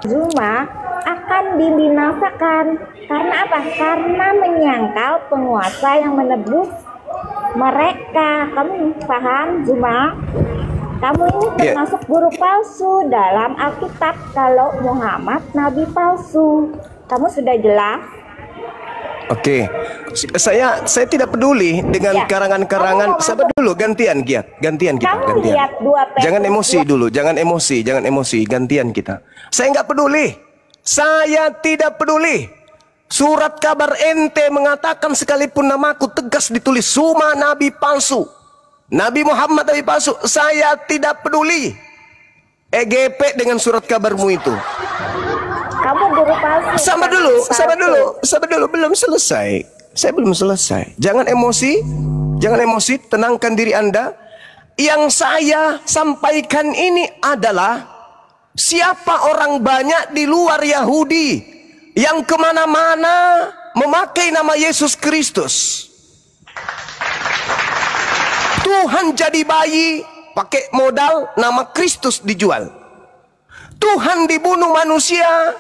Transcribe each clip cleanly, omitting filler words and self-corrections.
Zuma akan dibinasakan. Karena apa? Karena menyangkal penguasa yang menebus mereka. Kamu paham, Zuma? Kamu ini termasuk guru palsu dalam Alkitab. Kalau Muhammad nabi palsu. Kamu sudah jelas? Oke, saya tidak peduli dengan karangan-karangan. Sabar dulu, gantian kita, gantian. Jangan emosi dulu, jangan emosi, gantian kita. Saya nggak peduli, saya tidak peduli. Surat kabar ente mengatakan sekalipun namaku tegas ditulis Zuma nabi palsu, Nabi Muhammad nabi palsu, saya tidak peduli. EGP dengan surat kabarmu itu. Kamu guru palsu. Sabar dulu, belum selesai. Saya belum selesai. Jangan emosi, tenangkan diri Anda. Yang saya sampaikan ini adalah siapa orang banyak di luar Yahudi yang kemana-mana memakai nama Yesus Kristus. Tuhan jadi bayi, pakai modal nama Kristus dijual. Tuhan dibunuh manusia,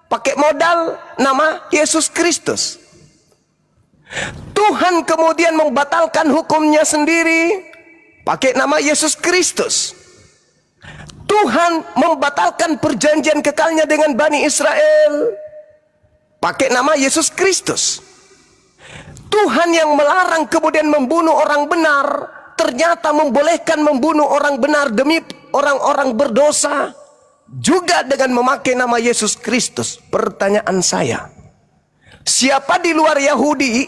pakai modal nama Yesus Kristus. Tuhan kemudian membatalkan hukumnya sendiri, pakai nama Yesus Kristus. Tuhan membatalkan perjanjian kekalnya dengan Bani Israel, pakai nama Yesus Kristus. Tuhan yang melarang kemudian membunuh orang benar, ternyata membolehkan membunuh orang benar demi orang-orang berdosa, juga dengan memakai nama Yesus Kristus. Pertanyaan saya, siapa di luar Yahudi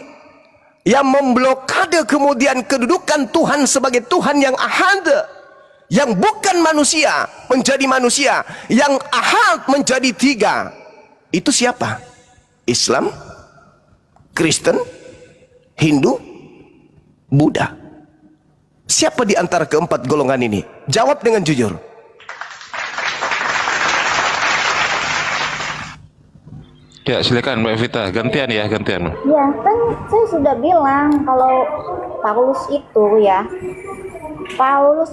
yang memblokade kemudian kedudukan Tuhan sebagai Tuhan yang ahad, yang bukan manusia menjadi manusia, yang ahad menjadi tiga? Itu siapa? Islam, Kristen, Hindu, Buddha. Siapa di antara keempat golongan ini? Jawab dengan jujur. Ya, silakan Mbak Vita, gantian. Ya, kan saya sudah bilang kalau Paulus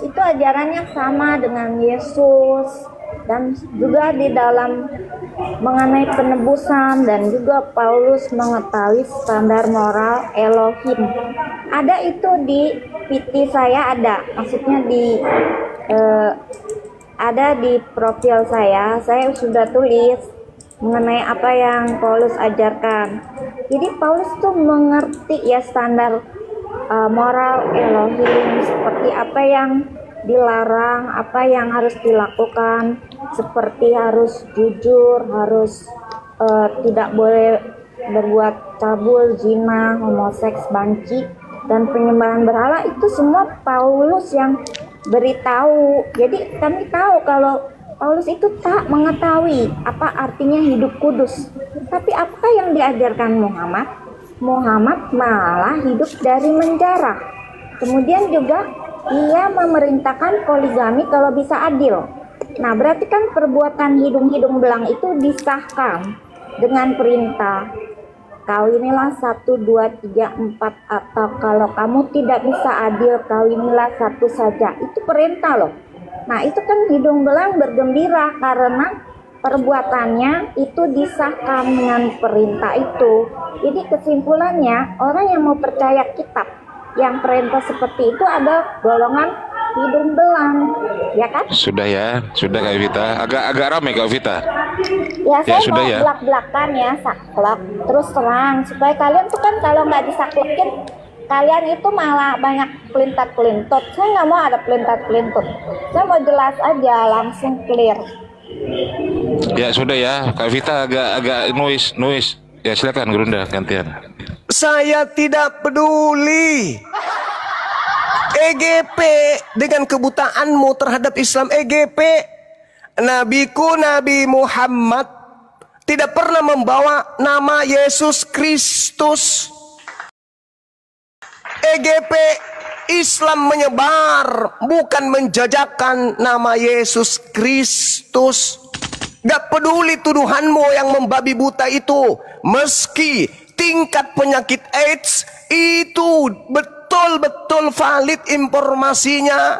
itu ajarannya sama dengan Yesus, dan juga di dalam mengenai penebusan, dan juga Paulus mengetahui standar moral Elohim. Ada itu di PT saya, maksudnya ada di profil saya sudah tulis mengenai apa yang Paulus ajarkan. Jadi Paulus tuh mengerti ya standar moral Elohim, seperti apa yang dilarang, apa yang harus dilakukan, seperti harus jujur, harus tidak boleh berbuat cabul, zina, homoseks, banci, dan penyembahan berhala. Itu semua Paulus yang beritahu. Jadi kami tahu kalau Paulus itu tak mengetahui apa artinya hidup kudus. Tapi apa yang diajarkan Muhammad? Muhammad malah hidup dari menjara. Kemudian juga ia memerintahkan poligami kalau bisa adil. Nah, berarti kan perbuatan hidung-hidung belang itu disahkan dengan perintah. Kawinilah 1, 2, 3, 4, atau kalau kamu tidak bisa adil, kawinilah satu saja. Itu perintah loh. Nah, itu kan hidung belang bergembira karena perbuatannya itu disahkan dengan perintah itu. Jadi kesimpulannya, orang yang mau percaya kitab yang perintah seperti itu ada golongan hidung belang, ya kan? Sudah Kak Vita. Agak ramai Kak Vita. Ya, saya sudah mau belak-belakan ya, saklek terus terang supaya kalian tuh kan kalau nggak disaklekin, kalian itu malah banyak pelintat-pelintut. Saya nggak mau ada pelintat-pelintut. Saya mau jelas aja, langsung clear. Ya sudah ya, Kak Vita agak noise. Ya silakan Gerunda gantian. Saya tidak peduli. EGP dengan kebutaanmu terhadap Islam. EGP, nabiku Nabi Muhammad tidak pernah membawa nama Yesus Kristus. EGP, Islam menyebar, bukan menjajakan nama Yesus Kristus. Gak peduli tuduhanmu yang membabi buta itu. Meski tingkat penyakit AIDS itu betul-betul valid informasinya.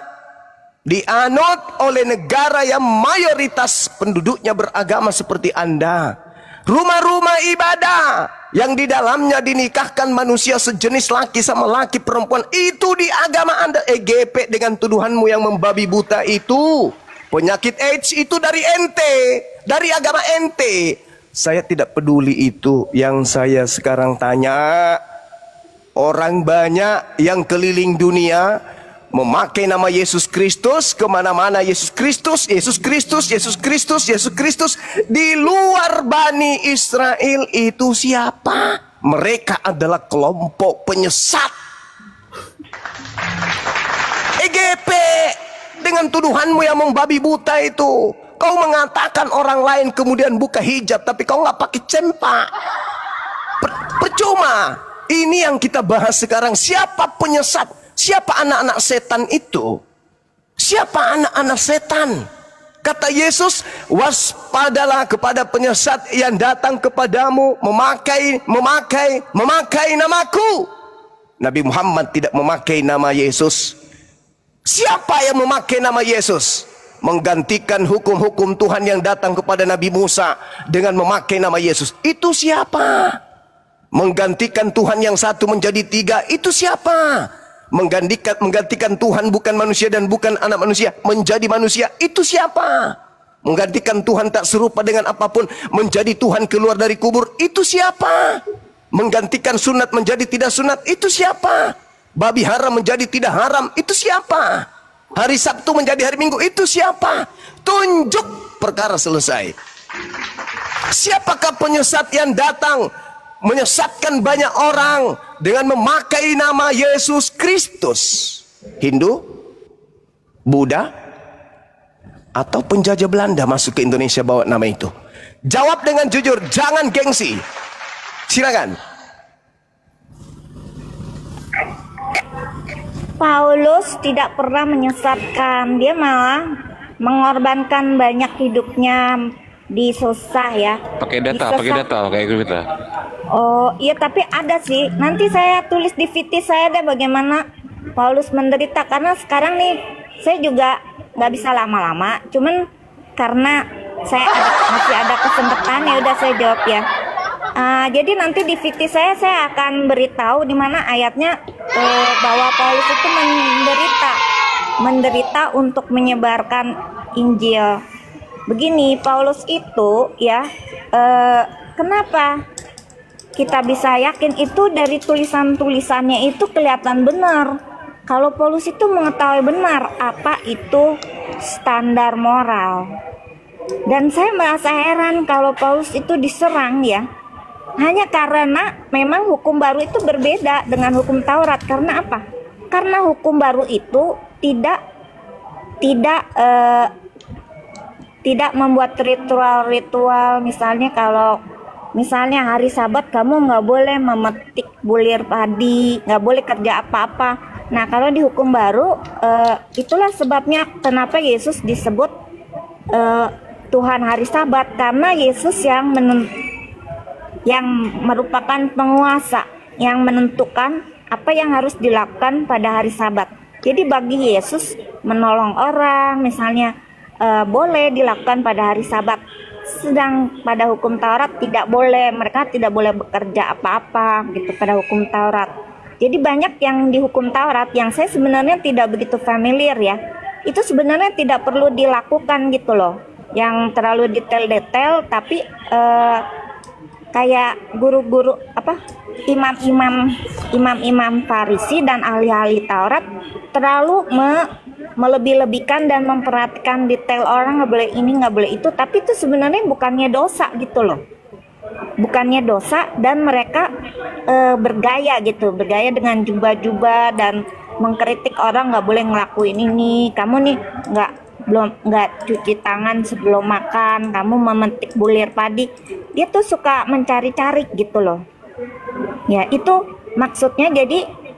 dianut oleh negara yang mayoritas penduduknya beragama seperti Anda. Rumah-rumah ibadah yang di dalamnya dinikahkan manusia sejenis laki sama laki perempuan, itu di agama Anda. EGP dengan tuduhanmu yang membabi buta itu. Penyakit AIDS itu dari ente, dari agama ente. Saya tidak peduli itu. Yang saya sekarang tanya, orang banyak yang keliling dunia memakai nama Yesus Kristus, kemana-mana Yesus Kristus, Yesus Kristus, Yesus Kristus, Yesus Kristus. Di luar Bani Israel itu siapa? Mereka adalah kelompok penyesat. EGP dengan tuduhanmu yang membabi buta itu. Kau mengatakan orang lain kemudian buka hijab, tapi kau nggak pakai cempak. Percuma. Ini yang kita bahas sekarang. Siapa penyesat? Siapa anak-anak setan itu? Siapa anak-anak setan? Kata Yesus, waspadalah kepada penyesat yang datang kepadamu memakai namaku. Nabi Muhammad tidak memakai nama Yesus. Siapa yang memakai nama Yesus? Menggantikan hukum-hukum Tuhan yang datang kepada Nabi Musa dengan memakai nama Yesus. Itu siapa? Menggantikan Tuhan yang satu menjadi tiga. Itu siapa? Menggantikan Tuhan bukan manusia dan bukan anak manusia menjadi manusia. Itu siapa? Menggantikan Tuhan tak serupa dengan apapun menjadi Tuhan keluar dari kubur. Itu siapa? Menggantikan sunat menjadi tidak sunat. Itu siapa? Babi haram menjadi tidak haram. Itu siapa? Hari Sabtu menjadi hari Minggu. Itu siapa? Tunjuk, perkara selesai. Siapakah penyesat yang datang menyesatkan banyak orang dengan memakai nama Yesus Kristus? Hindu, Buddha, atau penjajah Belanda masuk ke Indonesia bawa nama itu? Jawab dengan jujur, jangan gengsi. Silakan. Paulus tidak pernah menyesatkan, dia malah mengorbankan banyak hidupnya di susah ya. Pakai data, kayak kita. Oh iya, tapi ada sih. Nanti saya tulis di VT saya deh bagaimana Paulus menderita. Karena sekarang nih saya juga nggak bisa lama-lama. Cuman karena saya masih ada kesempatan, ya udah saya jawab ya. Jadi nanti di VT saya akan beritahu di mana ayatnya bahwa Paulus itu menderita untuk menyebarkan Injil. Begini, Paulus itu ya, kenapa kita bisa yakin itu dari tulisan-tulisannya itu kelihatan benar. Kalau Paulus itu mengetahui benar apa itu standar moral. Dan saya merasa heran kalau Paulus itu diserang ya, hanya karena memang hukum baru itu berbeda dengan hukum Taurat. Karena apa? Karena hukum baru itu tidak membuat ritual-ritual. Misalnya kalau hari Sabat kamu nggak boleh memetik bulir padi, nggak boleh kerja apa-apa. Nah kalau di hukum baru itulah sebabnya kenapa Yesus disebut Tuhan hari Sabat, karena Yesus yang merupakan penguasa yang menentukan apa yang harus dilakukan pada hari Sabat. Jadi bagi Yesus menolong orang misalnya boleh dilakukan pada hari Sabat. Sedang pada hukum Taurat tidak boleh, mereka tidak boleh bekerja apa-apa gitu pada hukum Taurat. Jadi banyak yang di hukum Taurat yang saya sebenarnya tidak begitu familiar ya. Itu sebenarnya tidak perlu dilakukan gitu loh. Yang terlalu detail-detail, tapi kayak guru-guru imam-imam Farisi dan ahli-ahli Taurat terlalu melebih-lebihkan dan memperhatikan detail orang, nggak boleh ini, nggak boleh itu. Tapi itu sebenarnya bukannya dosa gitu loh, bukannya dosa. Dan mereka bergaya dengan jubah-jubah dan mengkritik orang, nggak boleh ngelakuin ini, kamu nih nggak cuci tangan sebelum makan, kamu memetik bulir padi. Dia tuh suka mencari-cari gitu loh ya. Itu maksudnya. Jadi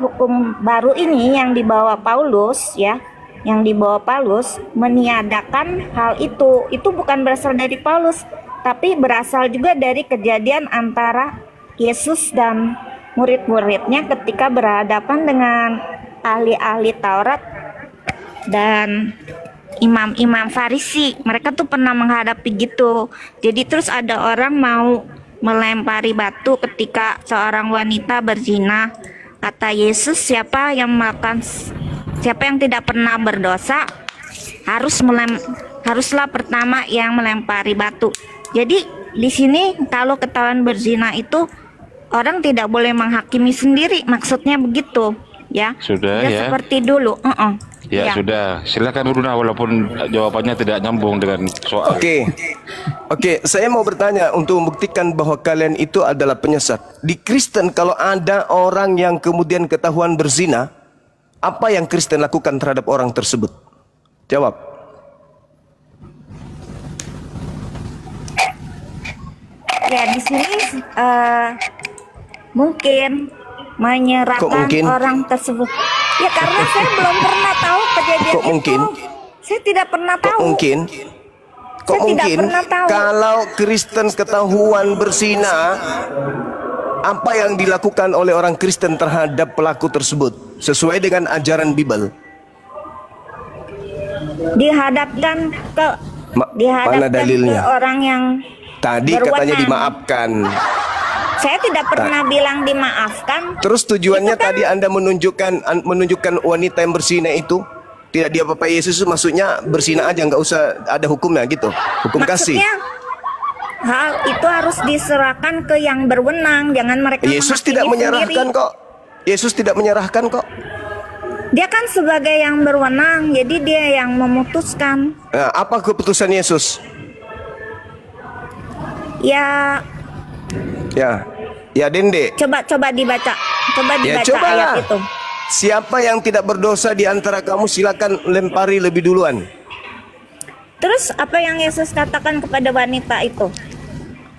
hukum baru ini yang dibawa Paulus ya, yang dibawa Paulus meniadakan hal itu bukan berasal dari Paulus, tapi berasal juga dari kejadian antara Yesus dan murid-muridnya ketika berhadapan dengan ahli-ahli Taurat dan imam-imam Farisi. Mereka tuh pernah menghadapi gitu. Jadi terus ada orang mau melempari batu ketika seorang wanita berzina. Kata Yesus, siapa yang tidak pernah berdosa haruslah pertama yang melempari batu. Jadi di sini kalau ketahuan berzina itu orang tidak boleh menghakimi sendiri, maksudnya begitu ya. Sudah ya. Seperti dulu. Ya, sudah. Silakan Bruna, walaupun jawabannya tidak nyambung dengan soal. Oke, saya mau bertanya untuk membuktikan bahwa kalian itu adalah penyesat. Di Kristen kalau ada orang yang kemudian ketahuan berzina, apa yang Kristen lakukan terhadap orang tersebut? Jawab. Ya di sini mungkin menyerahkan orang tersebut. Ya karena saya belum pernah tahu kejadian Kok mungkin? itu. Saya tidak pernah tahu. Kok mungkin pernah tahu. Kalau Kristen ketahuan berzina, apa yang dilakukan oleh orang Kristen terhadap pelaku tersebut sesuai dengan ajaran Bible? Dihadapkan ke mana dalilnya? ke orang yang tadi berwenang. Katanya dimaafkan. Saya tidak pernah bilang dimaafkan. Terus tujuannya kan, tadi Anda menunjukkan wanita yang berzina itu tidak diapa-apai Yesus, maksudnya berzina aja, nggak usah ada hukumnya gitu, hukum kasih. Hal itu harus diserahkan ke yang berwenang, jangan mereka Yesus tidak menyerahkan sendiri. Kok Yesus tidak menyerahkan kok. Dia kan sebagai yang berwenang, jadi dia yang memutuskan. Nah, apa keputusan Yesus? Ya Dende. Coba dibaca coba ayat itu. Siapa yang tidak berdosa di antara kamu, silakan lempari lebih duluan. Terus apa yang Yesus katakan kepada wanita itu?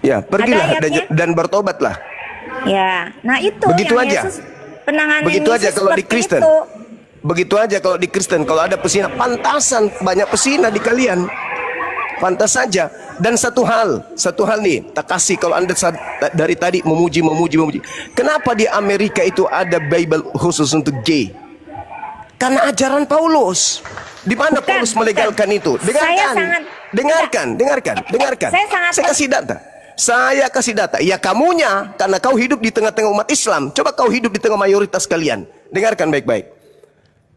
Ya, pergilah dan bertobatlah. Ya, nah itu begitu yang aja. Yesus penanganan. Begitu aja kalau di Kristen. Begitu aja kalau di Kristen. Kalau ada pesina, pantasan banyak pesina di kalian. Pantas saja. Dan satu hal nih, tak kasih kalau Anda dari tadi memuji. Kenapa di Amerika itu ada Bible khusus untuk gay? Karena ajaran Paulus. Di mana Paulus melegalkan itu? Dengarkan. Saya kasih data. Ya kamunya, karena kau hidup di tengah-tengah umat Islam. Coba kau hidup di tengah mayoritas kalian. Dengarkan baik-baik.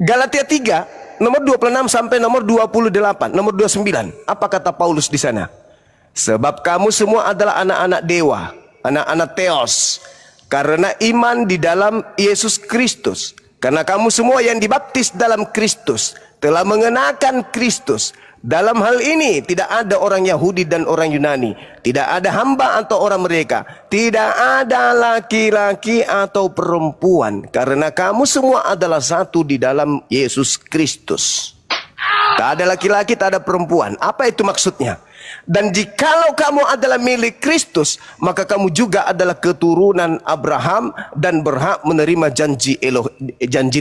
Galatia 3, nomor 26 sampai nomor 28, nomor 29. Apa kata Paulus di sana? Sebab kamu semua adalah anak-anak dewa, anak-anak Theos, karena iman di dalam Yesus Kristus. Karena kamu semua yang dibaptis dalam Kristus telah mengenakan Kristus. Dalam hal ini tidak ada orang Yahudi dan orang Yunani, tidak ada hamba atau orang mereka, tidak ada laki-laki atau perempuan, karena kamu semua adalah satu di dalam Yesus Kristus. Tak ada laki-laki, tak ada perempuan. Apa itu maksudnya? Dan jikalau kamu adalah milik Kristus, maka kamu juga adalah keturunan Abraham dan berhak menerima janji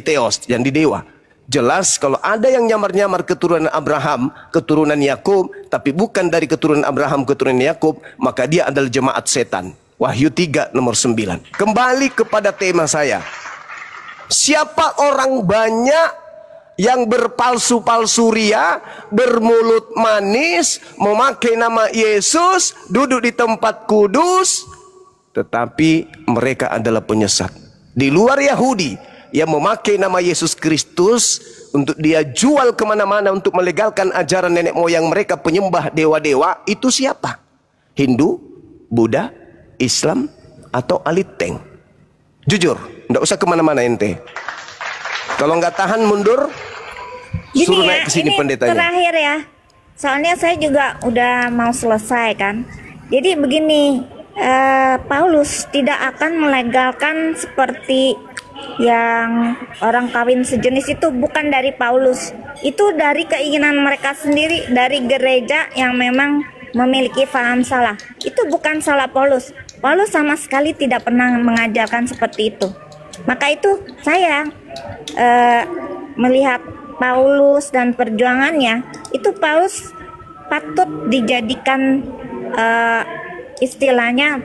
Theos, janji dewa. Jelas kalau ada yang nyamar-nyamar keturunan Abraham, keturunan Yakub, tapi bukan dari keturunan Abraham, keturunan Yakub, maka dia adalah jemaat setan. Wahyu 3 nomor 9. Kembali kepada tema saya. Siapa orang banyak yang berpalsu-palsu ria, bermulut manis, memakai nama Yesus, duduk di tempat kudus, tetapi mereka adalah penyesat. Di luar Yahudi yang memakai nama Yesus Kristus untuk dia jual kemana-mana untuk melegalkan ajaran nenek moyang mereka penyembah dewa-dewa, itu siapa? Hindu, Buddha, Islam, atau Aliteng? Jujur, nggak usah kemana-mana ente. Kalau nggak tahan mundur, suruh naik ke sini pendetanya. Terakhir ya, soalnya saya juga udah mau selesai kan. Jadi begini, Paulus tidak akan melegalkan seperti yang orang kawin sejenis itu, bukan dari Paulus. Itu dari keinginan mereka sendiri, dari gereja yang memang memiliki paham salah. Itu bukan salah Paulus. Paulus sama sekali tidak pernah mengajarkan seperti itu. Maka itu saya melihat Paulus dan perjuangannya, itu Paulus patut dijadikan istilahnya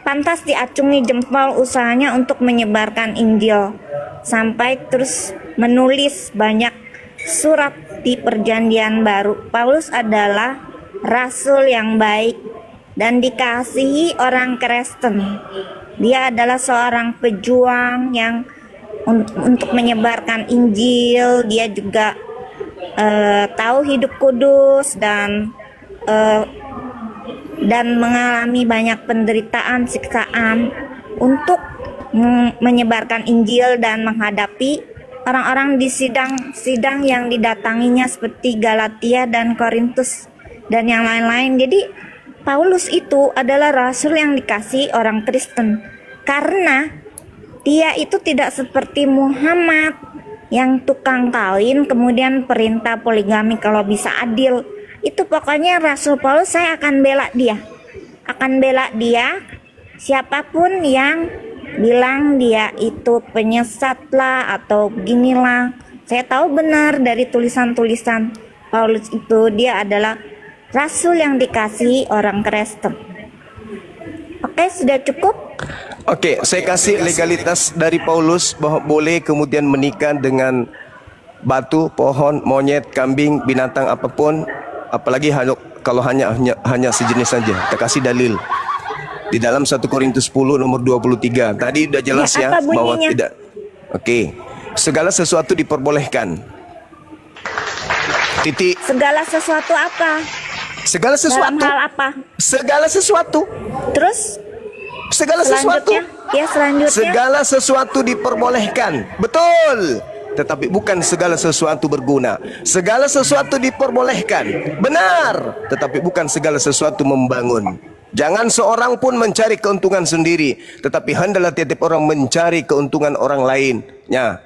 pantas diacungi jempol usahanya untuk menyebarkan Injil, sampai terus menulis banyak surat di Perjanjian Baru, Paulus adalah rasul yang baik dan dikasihi orang Kristen. Dia adalah seorang pejuang yang untuk menyebarkan Injil. Dia juga tahu hidup kudus dan mengalami banyak penderitaan, siksaan untuk menyebarkan Injil dan menghadapi orang-orang di sidang yang didatanginya seperti Galatia dan Korintus dan yang lain-lain. Jadi Paulus itu adalah rasul yang dikasihi orang Kristen karena dia itu tidak seperti Muhammad yang tukang kawin kemudian perintah poligami kalau bisa adil. Itu pokoknya Rasul Paulus, saya akan bela dia siapapun yang bilang dia itu penyesat lah atau beginilah. Saya tahu benar dari tulisan-tulisan Paulus itu dia adalah rasul yang dikasihi orang Kristen. Oke, sudah cukup? Oke, saya kasih legalitas dari Paulus bahwa boleh kemudian menikah dengan batu, pohon, monyet, kambing, binatang apapun, apalagi kalau hanya sejenis saja. Kita kasih dalil di dalam 1 Korintus 10 nomor 23. Tadi udah jelas ya bahwa tidak. Oke, segala sesuatu diperbolehkan. Titik. Segala sesuatu apa? Segala sesuatu. Dalam hal apa? Segala sesuatu. Terus? Segala sesuatu. Ya, selanjutnya. Segala sesuatu diperbolehkan. Betul. Tetapi bukan segala sesuatu berguna. Segala sesuatu diperbolehkan. Benar. Tetapi bukan segala sesuatu membangun. Jangan seorang pun mencari keuntungan sendiri, tetapi hendaklah tiap orang mencari keuntungan orang lain. Ya,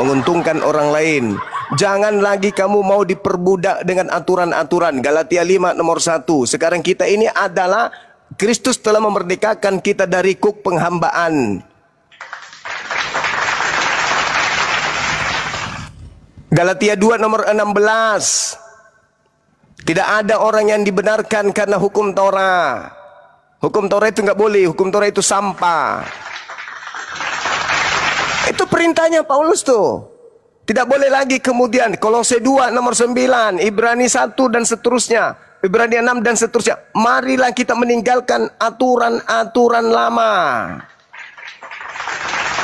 menguntungkan orang lain. Jangan lagi kamu mau diperbudak dengan aturan-aturan. Galatia 5 nomor 1. Sekarang kita ini adalah Kristus telah memerdekakan kita dari kuk penghambaan. Galatia 2 nomor 16. Tidak ada orang yang dibenarkan karena hukum Torah. Hukum Torah itu nggak boleh. Hukum Torah itu sampah. Itu perintahnya Paulus tuh. Tidak boleh lagi kemudian. Kolose 2 nomor 9. Ibrani 1 dan seterusnya. Ibrani 6 dan seterusnya. Marilah kita meninggalkan aturan-aturan lama.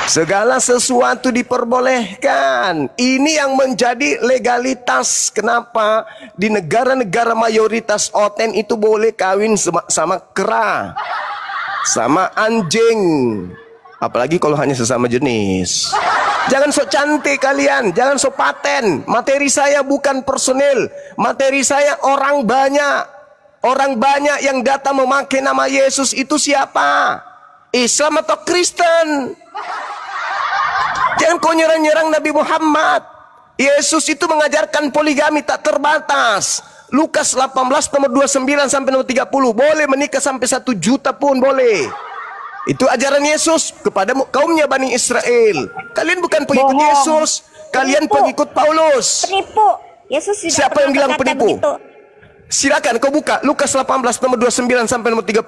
Segala sesuatu diperbolehkan. Ini yang menjadi legalitas. Kenapa? Di negara-negara mayoritas Oten itu boleh kawin sama kera, sama anjing. Apalagi kalau hanya sesama jenis. Jangan sok cantik kalian, jangan sok paten. Materi saya bukan personil, materi saya orang banyak. Orang banyak yang datang memakai nama Yesus itu siapa? Islam atau Kristen? Jangan kau nyerang-nyerang Nabi Muhammad. Yesus itu mengajarkan poligami tak terbatas. Lukas 18 nomor 29 sampai nomor 30. Boleh menikah sampai 1 juta pun boleh. Itu ajaran Yesus kepada kaumnya Bani Israel. Kalian bukan pengikut Yesus, kalian pengikut Paulus. Penipu. Yesus tidak Siapa yang bilang penipu? begitu. Silakan kau buka Lukas 18 nomor 29 sampai nomor 30.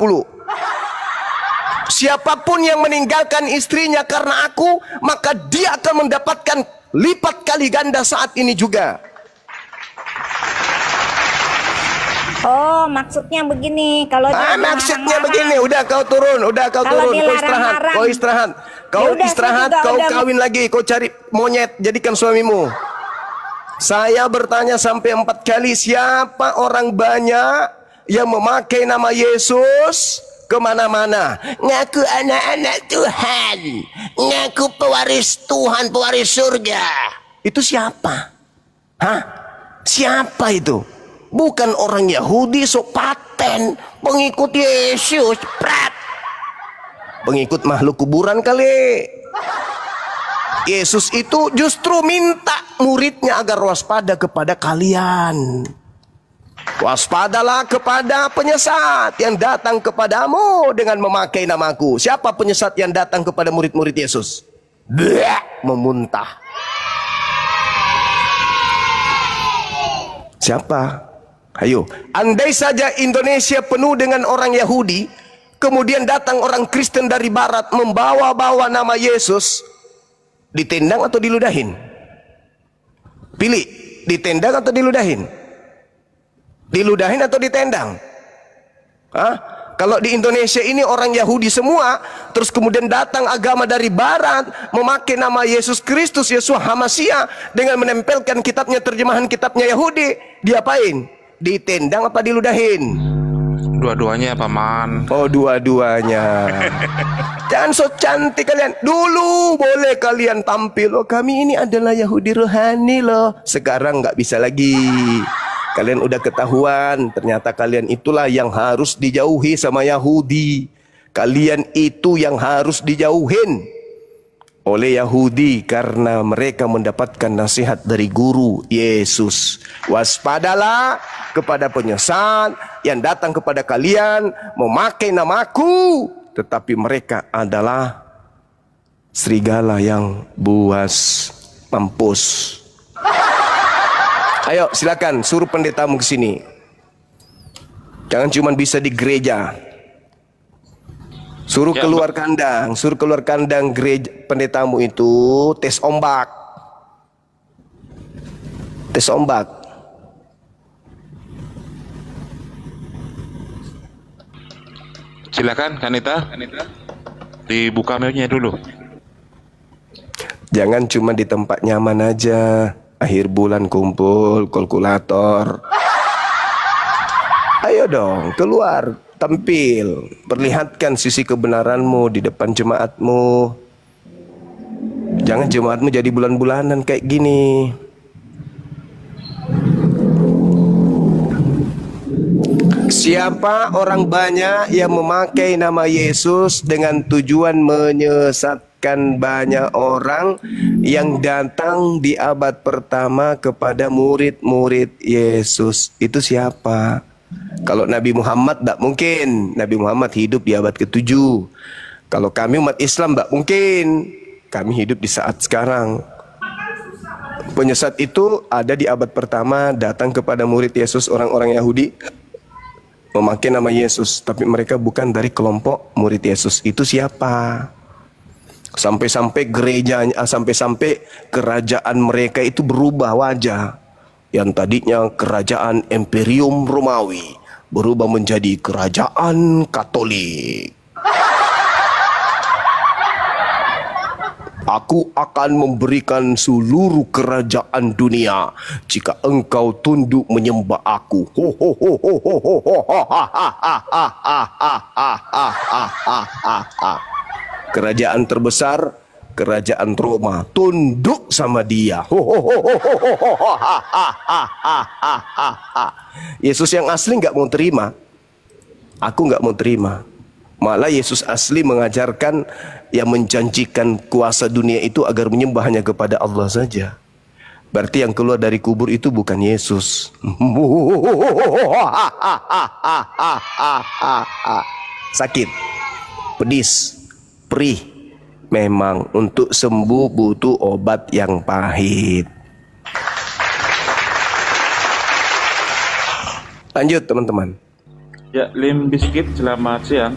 Siapapun yang meninggalkan istrinya karena aku, maka dia akan mendapatkan lipat kali ganda saat ini juga. Oh, maksudnya begini. Kalau dia maksudnya begini, udah kau turun, kau istirahat, kau kawin lagi, kau cari monyet, jadikan suamimu. Saya bertanya sampai 4 kali, siapa orang banyak yang memakai nama Yesus kemana-mana, ngaku anak-anak Tuhan, ngaku pewaris Tuhan, pewaris surga. Itu siapa? Hah? Siapa itu? Bukan orang Yahudi sok paten, pengikut Yesus, prat. Pengikut makhluk kuburan kali. Yesus itu justru minta muridnya agar waspada kepada kalian. Waspadalah kepada penyesat yang datang kepadamu dengan memakai namaku. Siapa penyesat yang datang kepada murid-murid Yesus? Memuntah. Siapa? Ayo, andai saja Indonesia penuh dengan orang Yahudi, kemudian datang orang Kristen dari Barat membawa-bawa nama Yesus, ditendang atau diludahin? Pilih. ditendang atau diludahin? Diludahin atau ditendang? Hah? Kalau di Indonesia ini orang Yahudi semua, terus kemudian datang agama dari barat, memakai nama Yesus Kristus, Yeshua HaMashiach, dengan menempelkan kitabnya, terjemahan kitabnya Yahudi, diapain? Ditendang apa diludahin? Dua-duanya paman. Oh, dua-duanya. Jangan so cantik kalian. Dulu boleh kalian tampil, oh kami ini adalah Yahudi rohani loh. Sekarang nggak bisa lagi. Kalian udah ketahuan, ternyata kalian itulah yang harus dijauhi sama Yahudi. Kalian itu yang harus dijauhin oleh Yahudi karena mereka mendapatkan nasihat dari guru Yesus. Waspadalah kepada penyesat yang datang kepada kalian memakai namaku, tetapi mereka adalah serigala yang buas, mampus. Ayo silakan suruh pendetamu ke sini. Jangan cuma bisa di gereja. Suruh keluar kandang, suruh keluar kandang gereja pendetamu itu tes ombak. Tes ombak. Silakan Kanita. Dibuka mic-nya dulu. Jangan cuma di tempat nyaman aja. Akhir bulan kumpul kalkulator. Ayo dong, keluar, tampil, perlihatkan sisi kebenaranmu di depan jemaatmu. Jangan jemaatmu jadi bulan-bulanan kayak gini. Siapa orang banyak yang memakai nama Yesus dengan tujuan menyesatkan banyak orang yang datang di abad pertama kepada murid-murid Yesus? Itu siapa? Kalau Nabi Muhammad tidak mungkin. Nabi Muhammad hidup di abad ke-7. Kalau kami umat Islam tidak mungkin. Kami hidup di saat sekarang. Penyesat itu ada di abad pertama, datang kepada murid Yesus, orang-orang Yahudi, memakai nama Yesus, tapi mereka bukan dari kelompok murid Yesus. Itu siapa? Sampai-sampai gerejanya, sampai-sampai kerajaan mereka itu berubah wajah. Yang tadinya kerajaan Imperium Romawi berubah menjadi kerajaan Katolik. Aku akan memberikan seluruh kerajaan dunia jika engkau tunduk menyembah aku. Ho ho ho ho ho ho ho ho. Kerajaan terbesar, kerajaan Roma, tunduk sama dia. Ho ho ho ho ho ho. Yesus yang asli nggak mau terima. Aku nggak mau terima. Malah Yesus asli mengajarkan yang menjanjikan kuasa dunia itu agar menyembah hanya kepada Allah saja. Berarti yang keluar dari kubur itu bukan Yesus. Sakit, pedis, perih. Memang untuk sembuh butuh obat yang pahit. Lanjut teman-teman. Ya, Lim Biscuit, selamat siang.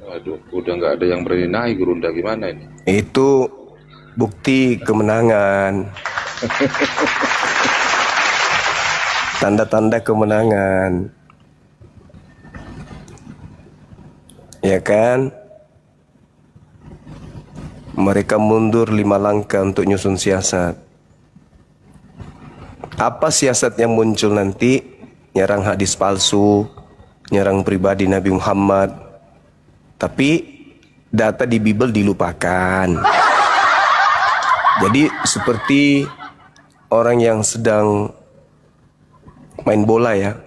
Aduh, udah nggak ada yang berani naik, Gurunda, gimana ini? Itu bukti kemenangan. Tanda-tanda kemenangan. Ya kan? Mereka mundur 5 langkah untuk nyusun siasat. Apa siasat yang muncul nanti? Nyerang hadis palsu, nyerang pribadi Nabi Muhammad. Tapi data di Bible dilupakan. Jadi seperti orang yang sedang main bola ya.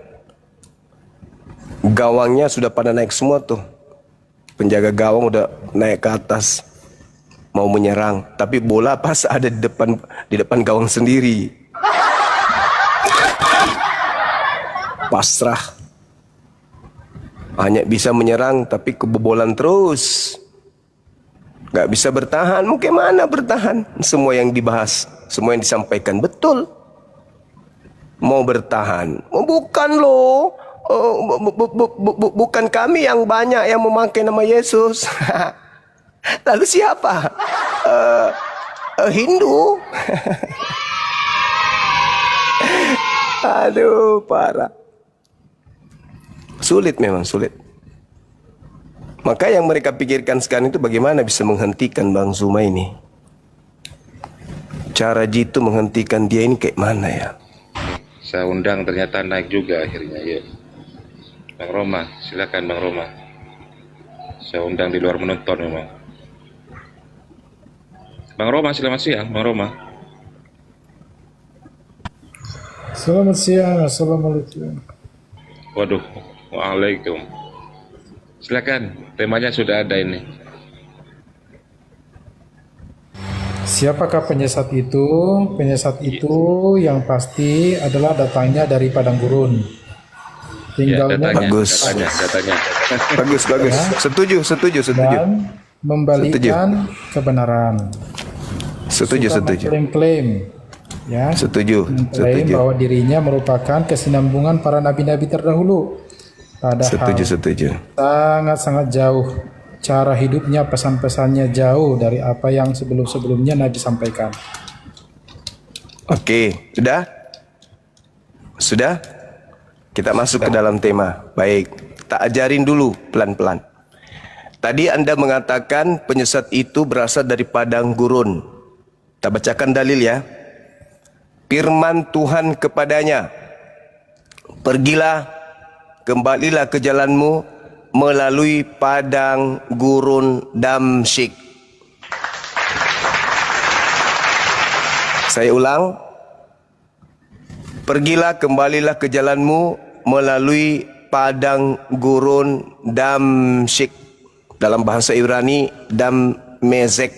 Gawangnya sudah pada naik semua tuh. Penjaga gawang udah naik ke atas mau menyerang, tapi bola pas ada di depan gawang sendiri. Pasrah, hanya bisa menyerang tapi kebobolan terus, nggak bisa bertahan. Mungkin mana bertahan? Semua yang dibahas, semua yang disampaikan betul. Mau bertahan, bukan loh. Bukan kami yang banyak yang memakai nama Yesus. Lalu siapa? Hindu. Aduh, parah. Sulit, memang sulit. Maka yang mereka pikirkan sekarang itu bagaimana bisa menghentikan Bang Zuma ini. Cara jitu menghentikan dia ini kayak mana ya? Saya undang ternyata naik juga akhirnya. Yuk, Bang Roma, silakan Bang Roma. Saya undang di luar menonton memang. Bang Roma, selamat siang, Bang Roma. Selamat siang, assalamualaikum. Waduh, waalaikum. Silakan, temanya sudah ada ini. Siapakah penyesat itu? Penyesat itu yang pasti adalah datangnya dari padang gurun. Ya, Tinggalnya Bagus. datanya. Bagus. Ya. Setuju. dan membalikan kebenaran. Setuju. Klaim-klaim, ya. Setuju. Mengklaim bahwa dirinya merupakan kesinambungan para nabi-nabi terdahulu. Padahal Setuju. sangat-sangat jauh. Cara hidupnya, pesan-pesannya jauh dari apa yang sebelum-sebelumnya Nabi sampaikan. Oke, sudah. Kita masuk ke dalam tema. Baik, tak ajarin dulu pelan-pelan. Tadi Anda mengatakan penyesat itu berasal dari padang gurun. Kita bacakan dalil ya. Firman Tuhan kepadanya, pergilah, kembalilah ke jalanmu melalui padang gurun Damsyik. Saya ulang. Pergilah, kembalilah ke jalanmu melalui padang gurun Damsyik. Dalam bahasa Ibrani Dammesek.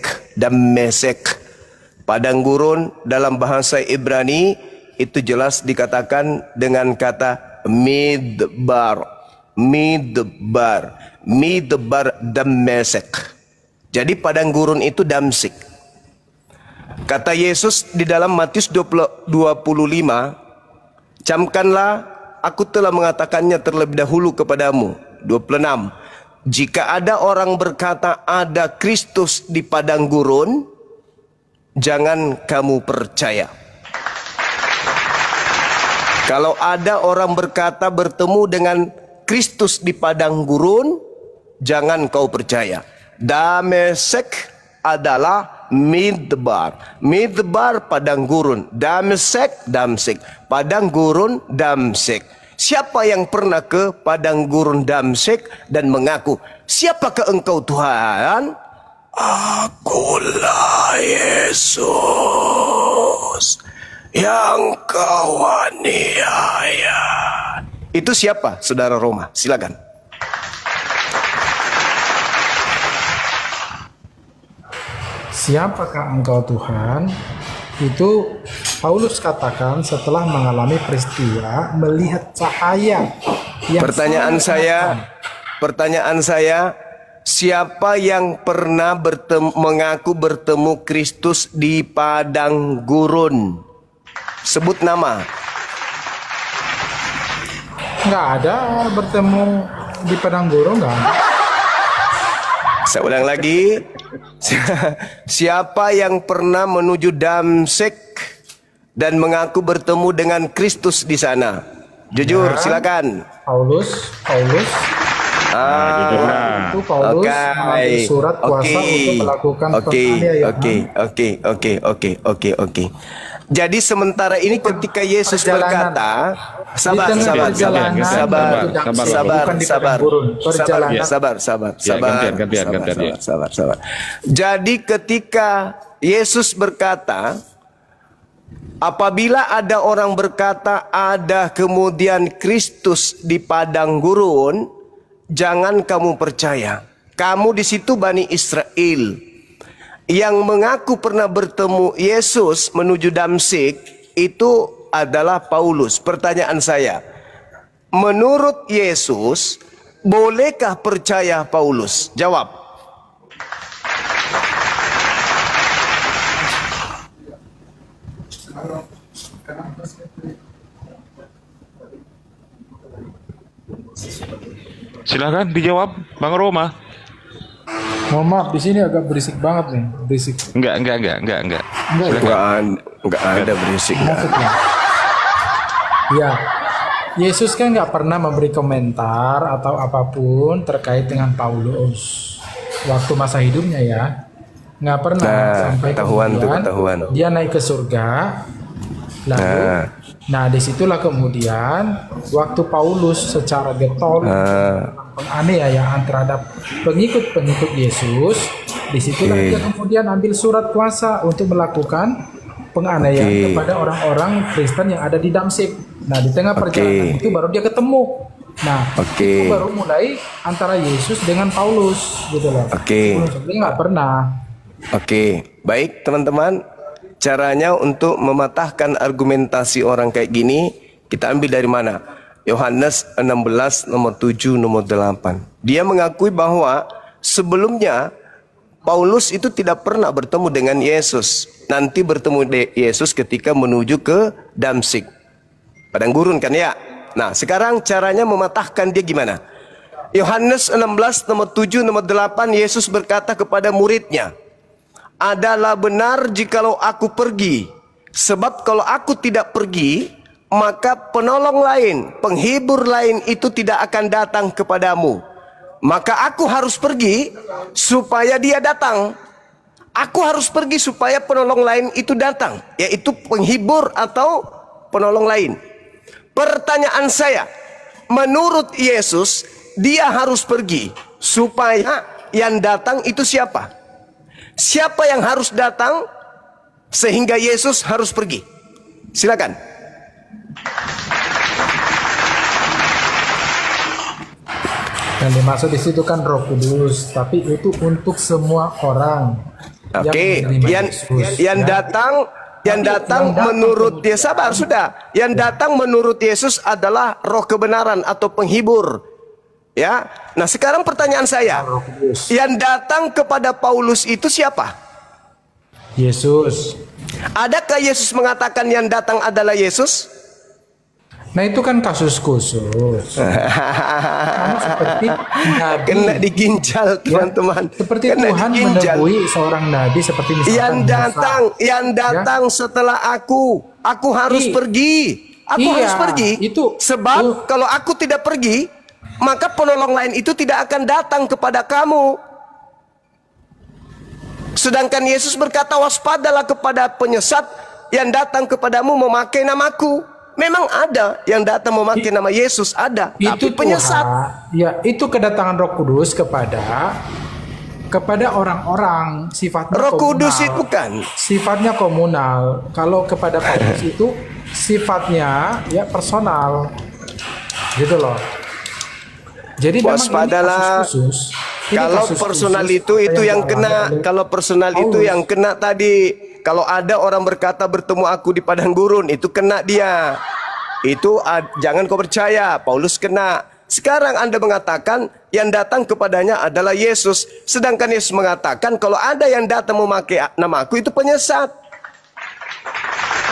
Padang gurun dalam bahasa Ibrani itu jelas dikatakan dengan kata midbar Dammesek. Jadi padang gurun itu Damsyik. Kata Yesus di dalam Matius 25, camkanlah, aku telah mengatakannya terlebih dahulu kepadamu. 26, jika ada orang berkata ada Kristus di padang gurun, jangan kamu percaya. Kalau ada orang berkata bertemu dengan Kristus di padang gurun, jangan kau percaya. Damsyik adalah midbar. Midbar padang gurun. Damsyik padang gurun Damsyik. Siapa yang pernah ke padang gurun Damsyik dan mengaku, siapakah engkau Tuhan? Akulah Yesus yang kau aniaya. Itu siapa, saudara Roma? Silakan. Siapakah engkau Tuhan? Itu Paulus katakan setelah mengalami peristiwa melihat cahaya yang Pertanyaan saya, siapa yang pernah mengaku bertemu Kristus di padang gurun? Sebut nama. nggak ada bertemu di padang gurun, nggak ada. Saya ulang lagi. Siapa yang pernah menuju Damsyik dan mengaku bertemu dengan Kristus di sana? Jujur, silakan. Paulus itu Paulus mengambil surat kuasa untuk melakukan penganiayaan. Oke. Jadi sementara ini ketika Yesus berkata, sabar. Jadi ketika Yesus berkata, apabila ada orang berkata ada kemudian Kristus di padang gurun, jangan kamu percaya. Kamu di situ Bani Israel. Yang mengaku pernah bertemu Yesus menuju Damsyik itu adalah Paulus. Pertanyaan saya, menurut Yesus, bolehkah percaya Paulus? Jawab. Silakan dijawab, Bang Roma. Mohon maaf, di sini agak berisik banget nih, berisik. Enggak. Enggak ya? Enggak ada berisik. Maksudnya. Ya, Yesus kan nggak pernah memberi komentar atau apapun terkait dengan Paulus waktu masa hidupnya ya, nggak pernah sampai ketahuan. Dia naik ke surga, lalu, nah disitulah kemudian waktu Paulus secara getol penganiayaan terhadap pengikut Yesus, disitulah dia kemudian ambil surat kuasa untuk melakukan penganiayaan kepada orang-orang Kristen yang ada di Damsyik. Nah, di tengah perjalanan itu baru dia ketemu. Nah, itu baru mulai antara Yesus dengan Paulus, gitu loh. Sebelumnya nggak pernah. Baik teman-teman, caranya untuk mematahkan argumentasi orang kayak gini, kita ambil dari mana? Yohanes 16 nomor 7 nomor 8. Dia mengakui bahwa sebelumnya Paulus itu tidak pernah bertemu dengan Yesus. Nanti bertemu Yesus ketika menuju ke Damsyik, padang gurun kan ya. Nah sekarang caranya mematahkan dia gimana? Yohanes 16 nomor 7 nomor 8, Yesus berkata kepada muridnya, adalah benar jikalau aku pergi, sebab kalau aku tidak pergi, maka penolong lain, penghibur lain itu tidak akan datang kepadamu. Maka aku harus pergi supaya dia datang. Aku harus pergi supaya penolong lain itu datang, yaitu penghibur atau penolong lain. Pertanyaan saya, menurut Yesus, dia harus pergi supaya yang datang itu siapa? Siapa yang harus datang sehingga Yesus harus pergi? Silakan. Yang dimaksud di situ kan Roh Kudus, tapi itu untuk semua orang. Yang datang menurut dia, sabar sudah. Yang datang menurut Yesus adalah Roh kebenaran atau penghibur. Ya. Nah, sekarang pertanyaan saya, yang datang kepada Paulus itu siapa? Yesus. Adakah Yesus mengatakan yang datang adalah Yesus? Nah itu kan kasus khusus. Kamu seperti nabi. Kena diginjal teman-teman. Seperti kena Tuhan diginjal. menebui seorang nabi seperti misalkan yang datang setelah aku harus pergi. Aku harus pergi. Sebab kalau aku tidak pergi, maka penolong lain itu tidak akan datang kepada kamu. Sedangkan Yesus berkata, waspadalah kepada penyesat yang datang kepadamu memakai namaku. Memang ada yang datang memakai nama Yesus, ada, tapi penyesat. Ya, itu kedatangan Roh Kudus kepada orang-orang sifatnya Roh Kudus komunal. itu kan Sifatnya komunal. Kalau kepada Paulus itu sifatnya ya personal. Gitu loh. Jadi waspadalah. Kalau personal itu yang kena. Kalau personal itu yang kena tadi. Kalau ada orang berkata bertemu aku di padang gurun, itu kena dia. Itu jangan kau percaya, Paulus kena. Sekarang Anda mengatakan yang datang kepadanya adalah Yesus. Sedangkan Yesus mengatakan kalau ada yang datang memakai nama aku itu penyesat.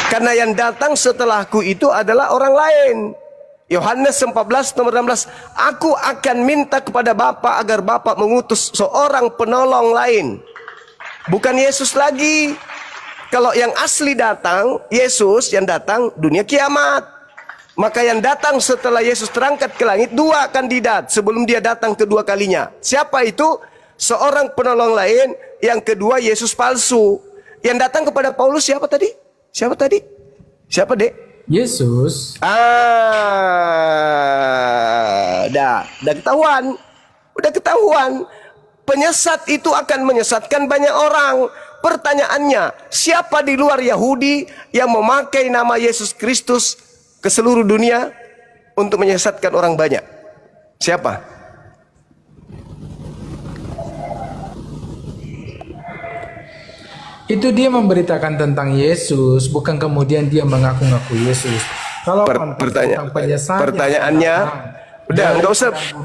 Karena yang datang setelahku itu adalah orang lain. Yohanes 14 nomor 16, aku akan minta kepada Bapa agar Bapa mengutus seorang penolong lain. Bukan Yesus lagi. Kalau yang asli datang, Yesus yang datang dunia kiamat. Maka yang datang setelah Yesus terangkat ke langit, dua kandidat sebelum dia datang kedua kalinya. Siapa itu? Seorang penolong lain. Yang kedua Yesus palsu. Yang datang kepada Paulus siapa tadi? Siapa tadi? Siapa dek? Yesus. Udah ketahuan. Udah ketahuan. Penyesat itu akan menyesatkan banyak orang. Pertanyaannya, siapa di luar Yahudi yang memakai nama Yesus Kristus ke seluruh dunia untuk menyesatkan orang banyak? Siapa? Itu dia memberitakan tentang Yesus, bukan kemudian dia mengaku-ngaku Yesus. Kalau pertanyaannya, udah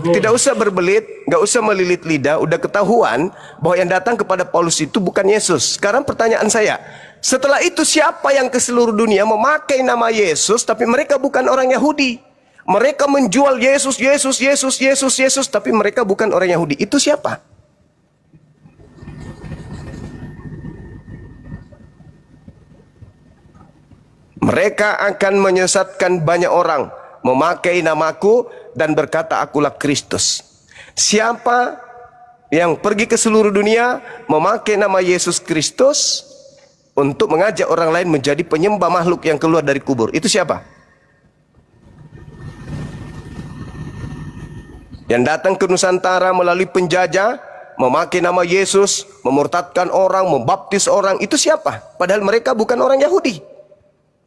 tidak usah berbelit, nggak usah melilit lidah, udah ketahuan bahwa yang datang kepada Paulus itu bukan Yesus. Sekarang pertanyaan saya, setelah itu siapa yang ke seluruh dunia memakai nama Yesus tapi mereka bukan orang Yahudi? Mereka menjual Yesus, tapi mereka bukan orang Yahudi. Itu siapa? Mereka akan menyesatkan banyak orang, memakai namaku dan berkata akulah Kristus. Siapa yang pergi ke seluruh dunia memakai nama Yesus Kristus untuk mengajak orang lain menjadi penyembah makhluk yang keluar dari kubur, itu siapa? Yang datang ke Nusantara melalui penjajah, memakai nama Yesus, memurtadkan orang, membaptis orang, itu siapa? Padahal mereka bukan orang Yahudi.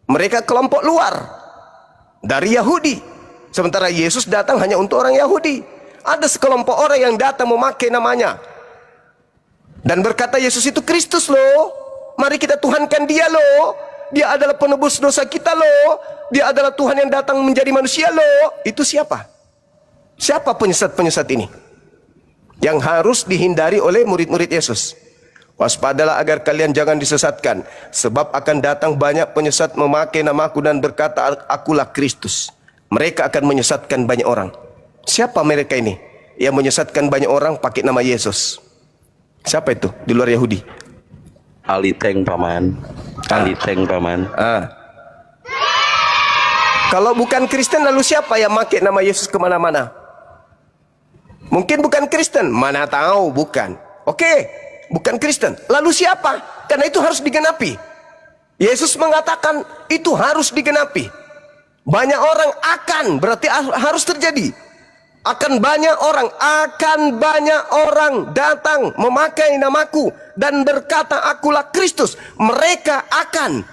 Mereka kelompok luar dari Yahudi. Sementara Yesus datang hanya untuk orang Yahudi. Ada sekelompok orang yang datang memakai namanya dan berkata Yesus itu Kristus loh. Mari kita tuhankan dia loh. Dia adalah penebus dosa kita loh. Dia adalah Tuhan yang datang menjadi manusia loh. Itu siapa? Siapa penyesat-penyesat ini? Yang harus dihindari oleh murid-murid Yesus. Waspadalah agar kalian jangan disesatkan, sebab akan datang banyak penyesat memakai namaku dan berkata akulah Kristus. Mereka akan menyesatkan banyak orang. Siapa mereka ini yang menyesatkan banyak orang pakai nama Yesus? Siapa itu di luar Yahudi? Aliteng paman. Aliteng paman. Kalau bukan Kristen lalu siapa yang pakai nama Yesus kemana-mana? Mungkin bukan Kristen, mana tahu bukan. Oke, bukan Kristen. Lalu siapa? Karena itu harus digenapi. Yesus mengatakan itu harus digenapi. Banyak orang akan, berarti harus terjadi. Akan banyak orang datang memakai namaku dan berkata akulah Kristus. Mereka akan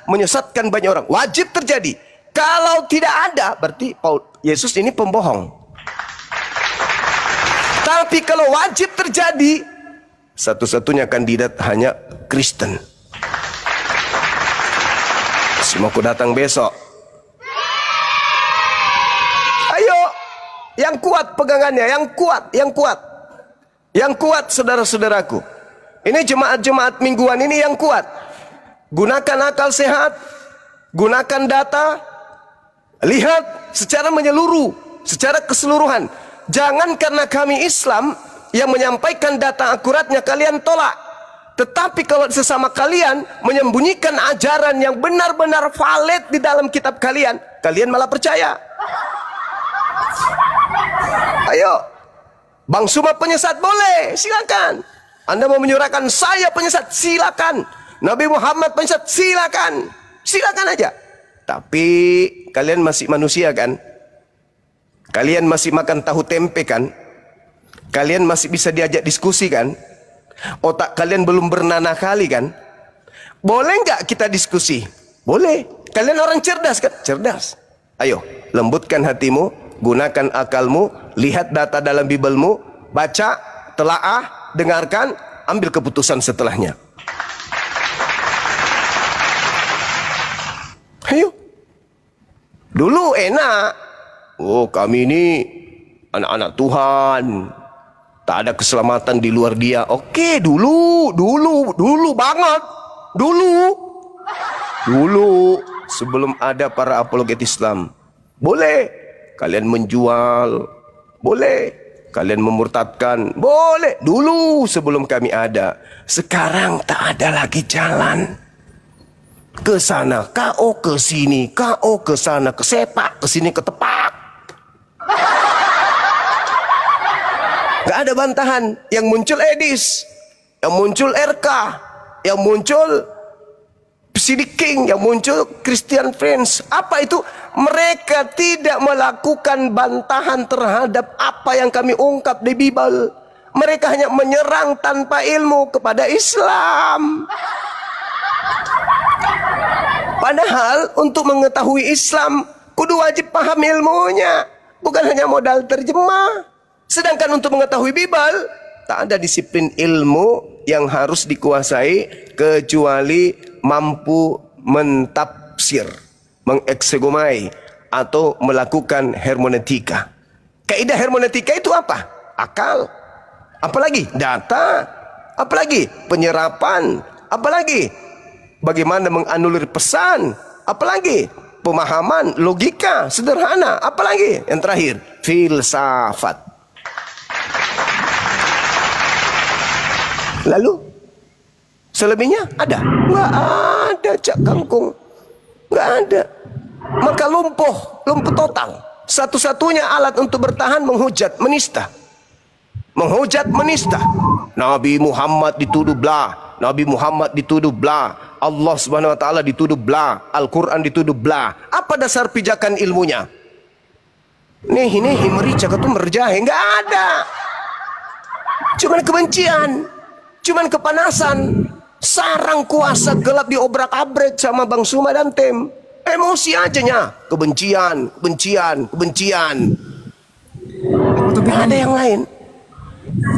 menyesatkan banyak orang. Wajib terjadi. Kalau tidak ada, berarti Yesus ini pembohong. Tapi kalau wajib terjadi, satu-satunya kandidat hanya Kristen. Semua aku datang besok. Ayo, yang kuat pegangannya, yang kuat saudara-saudaraku. Ini jemaat-jemaat mingguan ini yang kuat. Gunakan akal sehat, gunakan data, lihat secara menyeluruh, secara keseluruhan. Jangan karena kami Islam yang menyampaikan data akuratnya kalian tolak. Tetapi kalau sesama kalian menyembunyikan ajaran yang benar-benar valid di dalam kitab kalian, kalian malah percaya. Ayo, Bang Suma penyesat boleh, silakan. Anda mau menyurahkan saya penyesat, silakan. Nabi Muhammad penyesat, silakan. Silakan aja. Tapi kalian masih manusia kan? Kalian masih makan tahu tempe kan? Kalian masih bisa diajak diskusi kan? Otak kalian belum bernanah kali kan? Boleh nggak kita diskusi? Boleh. Kalian orang cerdas kan? Cerdas. Ayo, lembutkan hatimu, gunakan akalmu, lihat data dalam Bibelmu, baca, telaah, dengarkan, ambil keputusan setelahnya. Ayo. Dulu enak. Oh, kami ini anak-anak Tuhan. Tak ada keselamatan di luar dia. Oke, dulu banget. Dulu sebelum ada para apologet Islam. Boleh kalian menjual, boleh kalian memurtadkan, boleh. Dulu sebelum kami ada. Sekarang tak ada lagi jalan. Ke sana, KO ke sini, KO ke sana, ke sepak, ke sini, ke tepak. Gak ada bantahan. Yang muncul Edis, yang muncul RK, yang muncul Sidik King, yang muncul Christian Friends. Apa itu? Mereka tidak melakukan bantahan terhadap apa yang kami ungkap di Bible. Mereka hanya menyerang tanpa ilmu kepada Islam. Padahal untuk mengetahui Islam kudu wajib paham ilmunya, bukan hanya modal terjemah. Sedangkan untuk mengetahui Bible tak ada disiplin ilmu yang harus dikuasai kecuali mampu mentafsir, mengeksegomai atau melakukan hermeneutika. Kaidah hermeneutika itu apa? Akal. Apalagi data, apalagi penyerapan, apalagi bagaimana menganulir pesan, apalagi pemahaman, logika, sederhana, apalagi yang terakhir, filsafat. Lalu selebihnya ada? Nggak ada, Cak Kangkung. Nggak ada. Maka lumpuh total. Satu-satunya alat untuk bertahan menghujat, menista. Menghujat, menista. Nabi Muhammad dituduh blah, Nabi Muhammad dituduh blah, Allah Subhanahu wa taala dituduh blah, Al-Qur'an dituduh blah. Apa dasar pijakan ilmunya? Nih merica katu merjahe, enggak ada. Cuman kebencian, cuman kepanasan, sarang kuasa gelap diobrak-abrik sama Bang Suma dan tim. Emosi ajanya, kebencian. Nggak ada yang lain.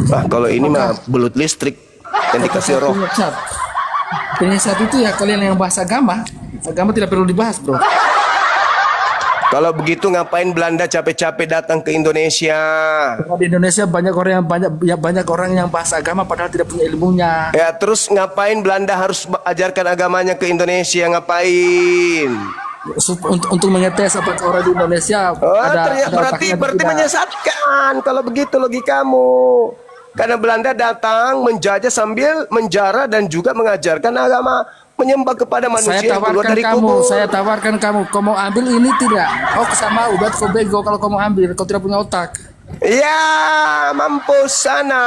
Wah, kalau ini mah belut listrik yang dikasih roh. Penyesat itu ya kalian yang bahas agama tidak perlu dibahas, bro. Kalau begitu ngapain Belanda capek-capek datang ke Indonesia? Karena di Indonesia banyak orang yang bahas agama padahal tidak punya ilmunya. Ya terus ngapain Belanda harus ajarkan agamanya ke Indonesia? Ngapain? Untuk mengetes apakah orang di Indonesia berarti menyesatkan kalau begitu logikamu. Karena Belanda datang menjajah sambil menjara dan juga mengajarkan agama, menyembah kepada manusia yang keluar dari kubur. Saya tawarkan kamu, kau mau ambil ini tidak? Oh sama udah kau bego kalau kau mau ambil, kau tidak punya otak. Ya mampus sana.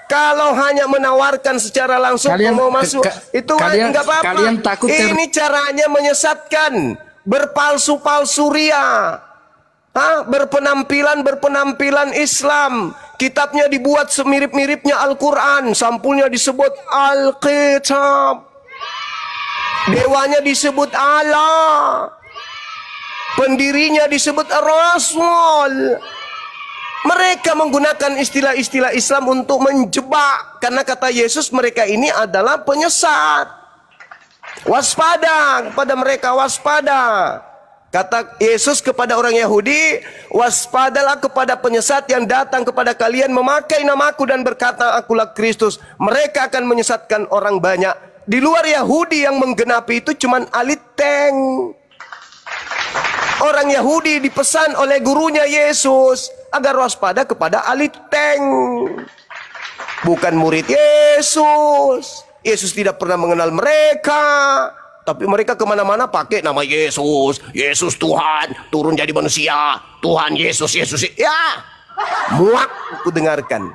Kalau hanya menawarkan secara langsung mau masuk, itu enggak apa-apa. Kalian takut ini caranya menyesatkan, berpalsu-palsu ria. Berpenampilan Islam. Kitabnya dibuat semirip-miripnya Al-Quran, sampulnya disebut Al-Kitab. Dewanya disebut Allah, pendirinya disebut Rasul. Mereka menggunakan istilah-istilah Islam untuk menjebak, karena kata Yesus mereka ini adalah penyesat. Waspada kepada mereka, waspada. Kata Yesus kepada orang Yahudi, waspadalah kepada penyesat yang datang kepada kalian memakai namaku dan berkata akulah Kristus. Mereka akan menyesatkan orang banyak. Di luar Yahudi yang menggenapi itu cuman aliteng. Orang Yahudi dipesan oleh gurunya Yesus agar waspada kepada aliteng. Bukan murid Yesus. Yesus tidak pernah mengenal mereka. Tapi mereka kemana-mana pakai nama Yesus. Yesus Tuhan, turun jadi manusia. Tuhan Yesus. Ya, muak aku dengarkan.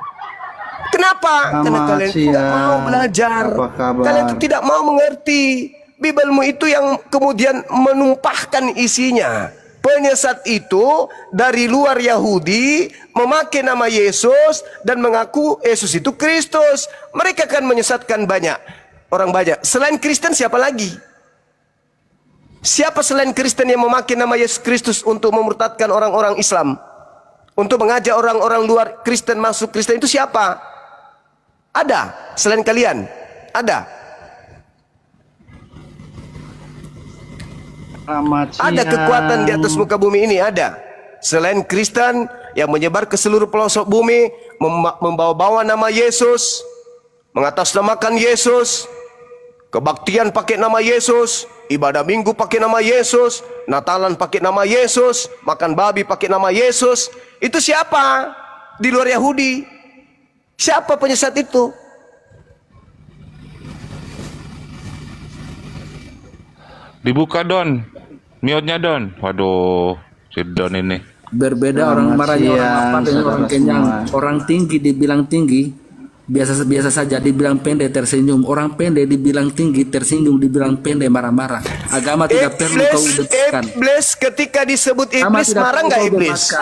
Kenapa? Karena kalian tidak mau belajar. Kalian itu tidak mau mengerti. Bibelmu itu yang kemudian menumpahkan isinya. Penyesat itu dari luar Yahudi memakai nama Yesus dan mengaku Yesus itu Kristus. Mereka akan menyesatkan orang banyak. Selain Kristen siapa lagi? Siapa selain Kristen yang memakai nama Yesus Kristus untuk memurtadkan orang-orang Islam? Untuk mengajak orang-orang luar Kristen masuk Kristen itu siapa? Ada selain kalian? Ada. Ada kekuatan di atas muka bumi ini, ada. Selain Kristen yang menyebar ke seluruh pelosok bumi, membawa-bawa nama Yesus, mengatasnamakan Yesus, kebaktian pakai nama Yesus, ibadah minggu pakai nama Yesus, Natalan pakai nama Yesus, makan babi pakai nama Yesus. Itu siapa? Di luar Yahudi. Siapa penyesat itu? Dibuka Don, mute-nya Don. Waduh, si Don ini. Berbeda orang marahnya orang apa dengan orang kenyang. Orang tinggi dibilang tinggi, biasa saja dibilang pendek tersenyum. Orang pendek dibilang tinggi tersenyum, dibilang pendek marah-marah. Agama tidak perlu kau bebaskan. Iblis ketika disebut iblis marah nggak iblis?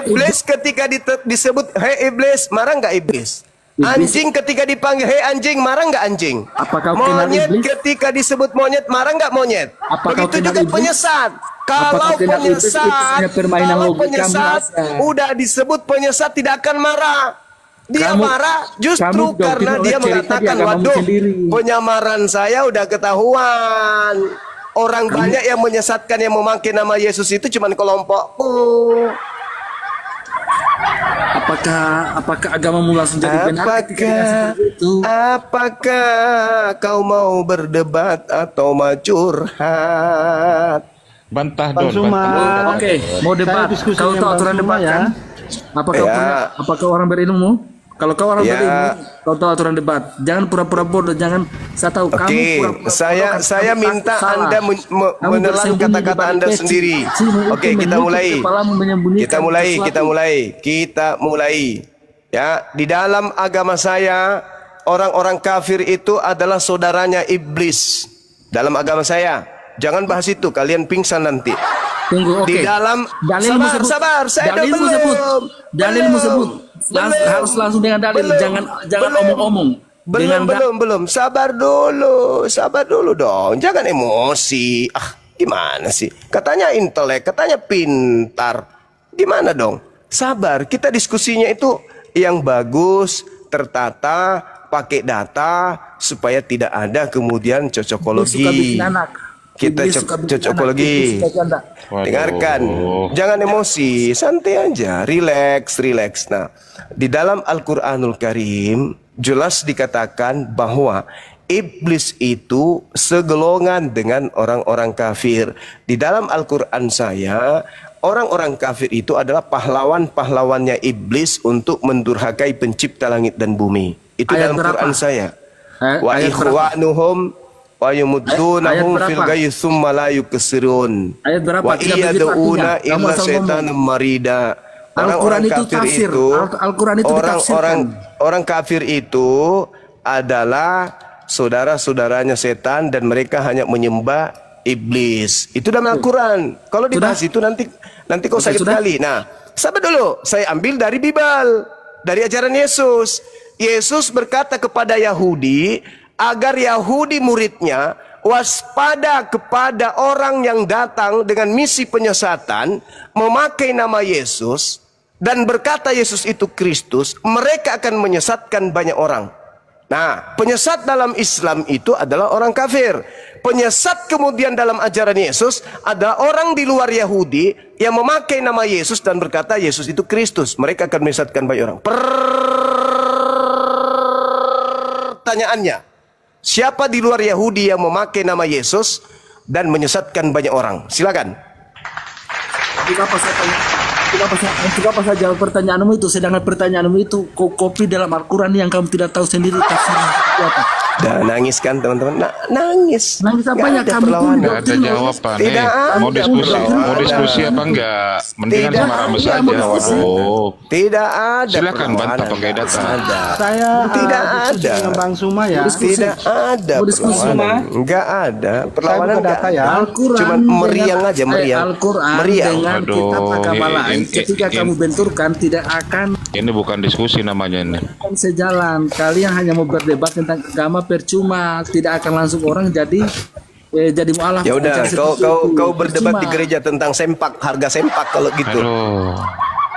Iblis ketika disebut hei iblis marah nggak iblis? Anjing ketika dipanggil hei anjing marah nggak anjing? Monyet ketika disebut monyet marah nggak monyet? Begitu juga penyesat. Kalau penyesat udah disebut penyesat tidak akan marah. Dia marah justru karena dia mengatakan waduh penyamaran saya udah ketahuan. Orang banyak yang menyesatkan yang memakai nama Yesus itu cuman kelompokku. Apakah agamamu langsung jadi benar Apakah kau mau berdebat atau mau curhat? Bantah Don. Oke, mau debat. Kau tahu aturan debat kan? Apakah orang berilmu? Kalau kau orang Ya. berilmu, kau tahu aturan debat. Jangan pura-pura bodoh, jangan saya tahu kamu Oke, pura-pura saya bodoh, saya kamu minta salah. Anda Kamu menelan bersembunyi di kata-kata balik Anda peci. sendiri. Sini, Oke, itu kita menutup mulai. kepalamu, menyembunyikan Kita sesuatu. mulai. Ya, di dalam agama saya orang-orang kafir itu adalah saudaranya iblis. Dalam agama saya, jangan bahas itu, kalian pingsan nanti. Tunggu, oke. Di dalam Dalilmu sebut. sabar, saya udah Dalilmu belum. sebut. Dalilmu sebut. Harus langsung dengan dalil, jangan omong-omong. Belum. Sabar dulu dong. Jangan emosi. Gimana sih? Katanya intelek, katanya pintar. Gimana dong? Sabar. Kita diskusinya itu yang bagus, tertata, pakai data supaya tidak ada kemudian cocokologi. Suka bikin anak. Kita Iblis suka bikin cocokologi. anak, iblis suka janda. Dengarkan, jangan emosi, santai aja, relax. Nah, di dalam Al-Quranul Karim jelas dikatakan bahwa iblis itu segelongan dengan orang-orang kafir. Di dalam Al-Quran saya, orang-orang kafir itu adalah pahlawan-pahlawannya iblis untuk mendurhakai pencipta langit dan bumi. Itu Ayat dalam berapa? Quran saya. Wa Ayat berapa? ikhwanuhum wa yumuddunahum Ayat fil berapa? ghayyi tsumma la yukesirun. Ayat berapa? Wa Tidak begitu iyad'una artinya. Kamu illa asal syaitanam marida. Al-Quran itu tafsir. Al-Quran itu ditafsirkan. Orang kafir itu adalah saudara-saudaranya setan dan mereka hanya menyembah iblis. Itu dalam Al-Quran. Kalau dibahas itu nanti kau sakit sudah. kali. Nah, sabar dulu. Saya ambil dari Bible, dari ajaran Yesus. Yesus berkata kepada Yahudi agar Yahudi muridnya waspada kepada orang yang datang dengan misi penyesatan, memakai nama Yesus dan berkata Yesus itu Kristus, mereka akan menyesatkan banyak orang. Nah, penyesat dalam Islam itu adalah orang kafir. Penyesat kemudian dalam ajaran Yesus adalah orang di luar Yahudi yang memakai nama Yesus dan berkata Yesus itu Kristus. Mereka akan menyesatkan banyak orang. Pertanyaannya, siapa di luar Yahudi yang memakai nama Yesus dan menyesatkan banyak orang? Silakan. Untuk apa saya jawab pertanyaanmu itu, sedangkan pertanyaanmu itu kau copy dalam Al-Quran yang kamu tidak tahu sendiri tafsirnya seperti apa. Dan nangis kan teman-teman? Nangis. Nangis Nggak apanya? ada Kamu pun perlawanan. Nggak ada jawaban. Tidak ada Mau diskusi perlawanan. apa enggak? Mendingan Tidak sama Rames ada. aja. Waduh. Tidak ada. Silakan bantah perlawanan. pakai data. Ada. Saya Tidak diskusi ada. dengan Bang Suma ya. Tidak ada Mau diskusi, perlawanan. Enggak ada. Perlawanan buka enggak data ya. ada. Al-Quran Cuman meriang aja, meriang. Al-Quran Meriang. dengan Aduh, kitab agama lain ini- ketika ini- kamu benturkan tidak akan Ini bukan diskusi namanya ini. sejalan. Kalian hanya mau berdebat tentang agama percuma, tidak akan langsung orang jadi mualaf. Ya udah, Mencari sesuatu. kau berdebat Percuma. di gereja tentang sempak, harga sempak kalau gitu. Aduh.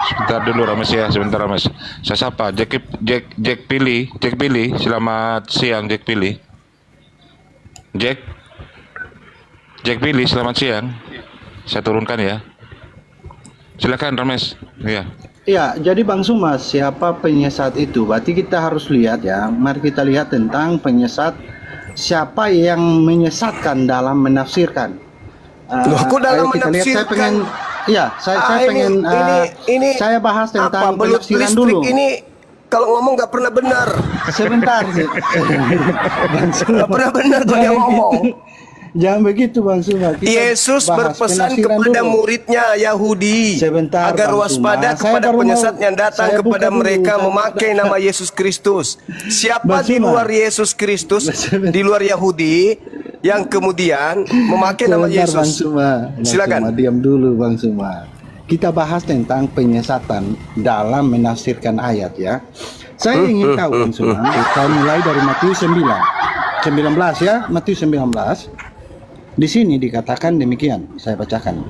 Sebentar dulu Rames ya, sebentar Rames. Saya sapa Jack Pilih. Selamat siang Jack Pilih. Jack Pilih, selamat siang. Saya turunkan ya. Silakan Rames. Iya. Ya, jadi Bang Suma, siapa penyesat itu? Berarti kita harus lihat ya. Mari kita lihat tentang penyesat. Siapa yang menyesatkan dalam menafsirkan? Loh, kok dalam ayo kita lihat. Saya menafsirkan? pengen, ya, saya pengen. ini saya bahas tentang apa, belut penafsiran listrik dulu. ini kalau ngomong nggak pernah benar. Sebentar sih. Bang Suma. Nggak pernah benar kalau dia ngomong. Jangan begitu Bang Suma. Kita Yesus bahas berpesan penafsiran kepada dulu. muridnya Yahudi Sebentar, agar Bang waspada Suma. Saya kepada baru mau- penyesat yang datang saya kepada buka dulu. mereka Saya memakai buka. nama Yesus Kristus. Siapa Bang di Suma. luar Yesus Kristus, di luar Yahudi yang kemudian memakai nama Sebentar, Bang Yesus? Suma. Bang Silakan. Suma, diam dulu Bang Suma. Kita bahas tentang penyesatan dalam menafsirkan ayat ya. Saya ingin tahu Bang Suma, kita mulai dari Matius 19 ya, Matius 19. Di sini dikatakan demikian, saya bacakan.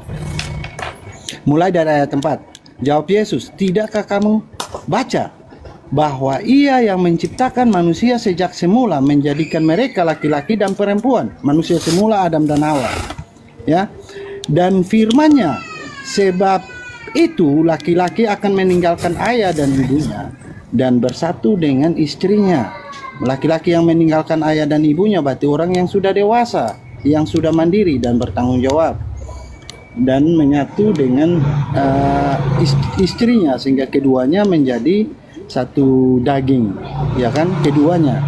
Mulai dari ayat 4. Jawab Yesus, "Tidakkah kamu baca bahwa Ia yang menciptakan manusia sejak semula menjadikan mereka laki-laki dan perempuan, manusia semula Adam dan Hawa." Ya. Dan firman-Nya, sebab itu laki-laki akan meninggalkan ayah dan ibunya dan bersatu dengan istrinya. Laki-laki yang meninggalkan ayah dan ibunya berarti orang yang sudah dewasa, yang sudah mandiri dan bertanggung jawab, dan menyatu dengan istrinya sehingga keduanya menjadi satu daging, ya kan, keduanya.